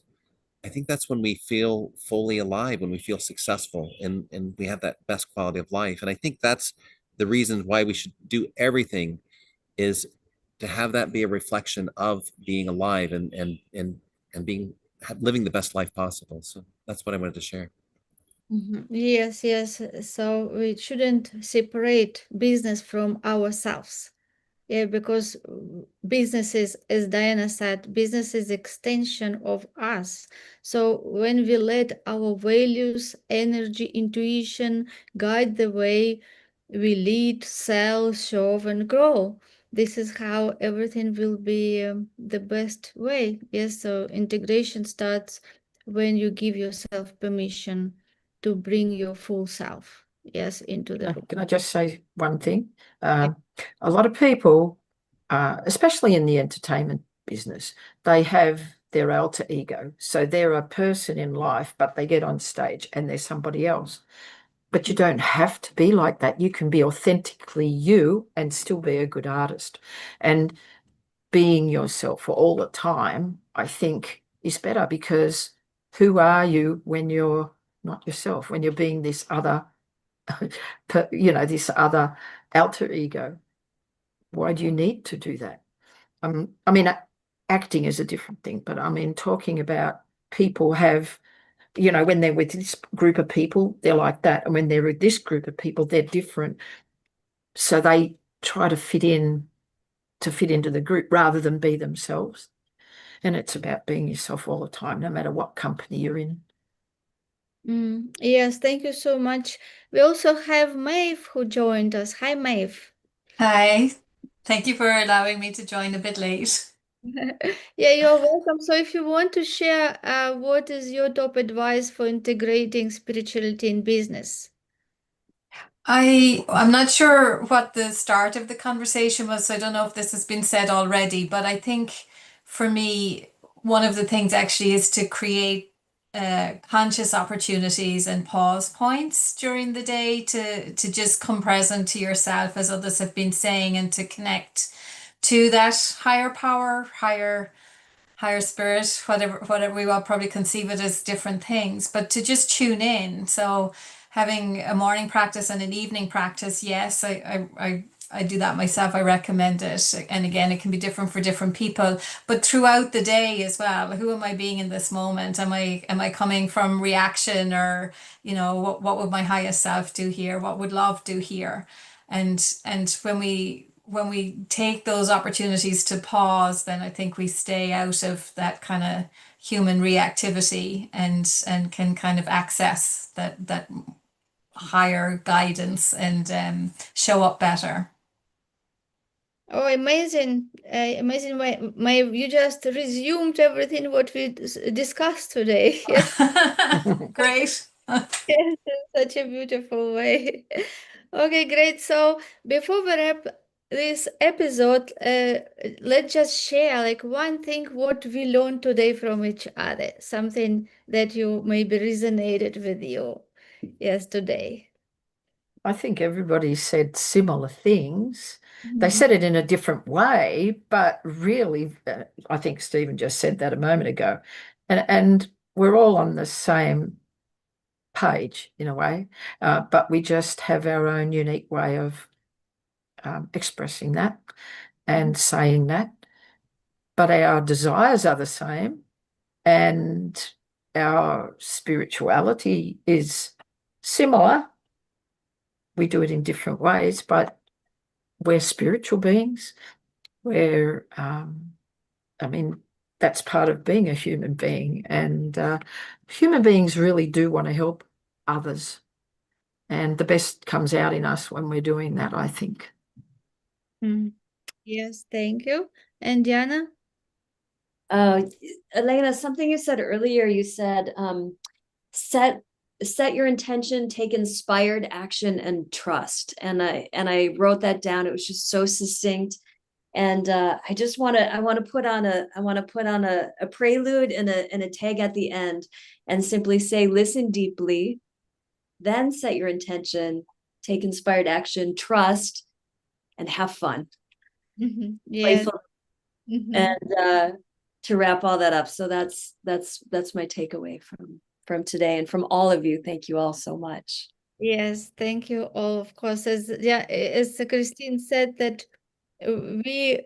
I think that's when we feel fully alive, when we feel successful, and we have that best quality of life. And I think that's the reason why we should do everything, is to have that be a reflection of being alive and living the best life possible. So that's what I wanted to share. Yes, yes. So we shouldn't separate business from ourselves. Yeah, because business is, as Diana said, business is extension of us. So when we let our values, energy, intuition guide the way we lead, sell, serve, and grow, this is how everything will be the best way. Yes, so integration starts when you give yourself permission to bring your full self, yes, into the Can I just say one thing? A lot of people, especially in the entertainment business, they have their alter ego. So they're a person in life, but they get on stage and they're somebody else. But you don't have to be like that. You can be authentically you and still be a good artist. And being yourself for all the time, I think, is better, because who are you when you're not yourself, when you're being this other, this other alter ego? Why do you need to do that? I mean, acting is a different thing, but I mean, talking about people have, when they're with this group of people, they're like that. And when they're with this group of people, they're different. So they try to fit into the group rather than be themselves. And it's about being yourself all the time, no matter what company you're in. Yes, thank you so much. We also have Maeve who joined us. Hi, Maeve. Hi, thank you for allowing me to join a bit late. Yeah, you're welcome. So if you want to share, what is your top advice for integrating spirituality in business? I'm not sure what the start of the conversation was, so I don't know if this has been said already, but I think for me, one of the things actually is to create conscious opportunities and pause points during the day to just come present to yourself, as others have been saying, and to connect to that higher power, higher spirit, whatever we will probably conceive it as different things, but to just tune in. So having a morning practice and an evening practice, yes, I do that myself. I recommend it. And again, it can be different for different people, but throughout the day as well, who am I being in this moment? Am I coming from reaction, or, what would my highest self do here? What would love do here? And when we take those opportunities to pause, then I think we stay out of that kind of human reactivity and can kind of access that higher guidance and show up better. Oh, amazing. Amazing. You just resumed everything what we discussed today. Yes. Great. Yes, in such a beautiful way. Okay, great. So before we wrap this episode, let's just share like one thing what we learned today from each other, something that you maybe resonated with you, yes, today. I think everybody said similar things. They said it in a different way, but really, I think Stephen just said that a moment ago. And we're all on the same page in a way, but we just have our own unique way of expressing that and saying that. But our desires are the same, and our spirituality is similar. We do it in different ways, but we're spiritual beings. We're, I mean, that's part of being a human being. And human beings really do want to help others. And the best comes out in us when we're doing that, I think. Yes, thank you. And Diana? Elena, something you said earlier, you said, set your intention, take inspired action and trust. And I wrote that down. It was just so succinct. And I just want to put on a prelude and a tag at the end and simply say, listen deeply, then set your intention, take inspired action, trust, and have fun. Yes. And to wrap all that up. So that's my takeaway from today and from all of you. Thank you all so much. Yes, thank you all. Of course, as Kristine said, that we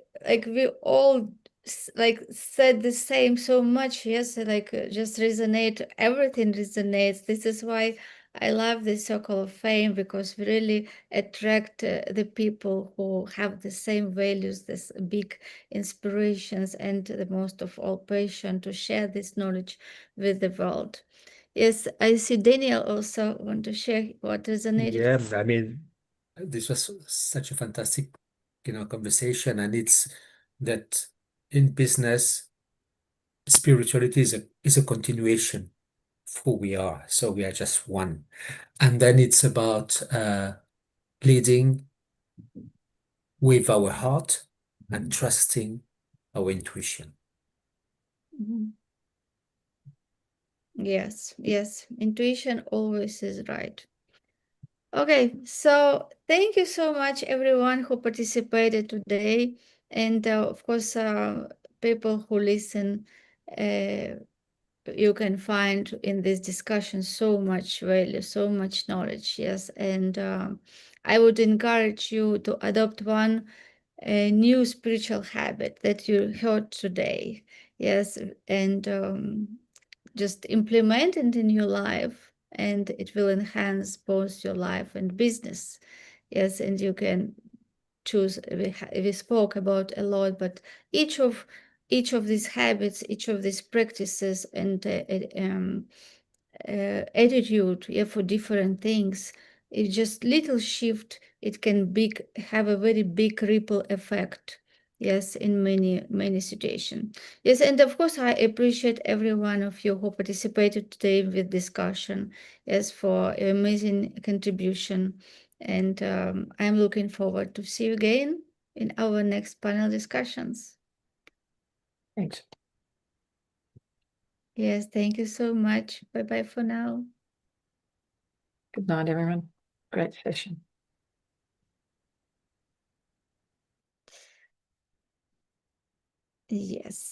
all said the same so much. Yes, just resonate. Everything resonates. This is why I love the Circle of Fame, because we really attract the people who have the same values, this big inspirations, and the most of all passion to share this knowledge with the world. Yes, I see Daniel also want to share what resonated. Yeah, I mean, this was such a fantastic, conversation, and it's that in business, spirituality is a continuation of who we are. So we are just one, and then it's about leading with our heart and trusting our intuition. Yes, intuition always is right. Okay, so thank you so much, everyone who participated today, and of course, people who listen. You can find in this discussion so much value, so much knowledge. Yes, and I would encourage you to adopt one new spiritual habit that you heard today. Yes, and just implement it in your life, and it will enhance both your life and business. Yes, and you can choose. We spoke about a lot, but each of these habits, each of these practices and attitude, for different things, it's just little shift. It can have a very big ripple effect. Yes, in many situations. Yes, and of course, I appreciate every one of you who participated today with discussion. Yes, for amazing contribution. And I'm looking forward to see you again in our next panel discussions. Thanks. Yes, thank you so much. Bye-bye for now. Good night, everyone. Great session. Yes.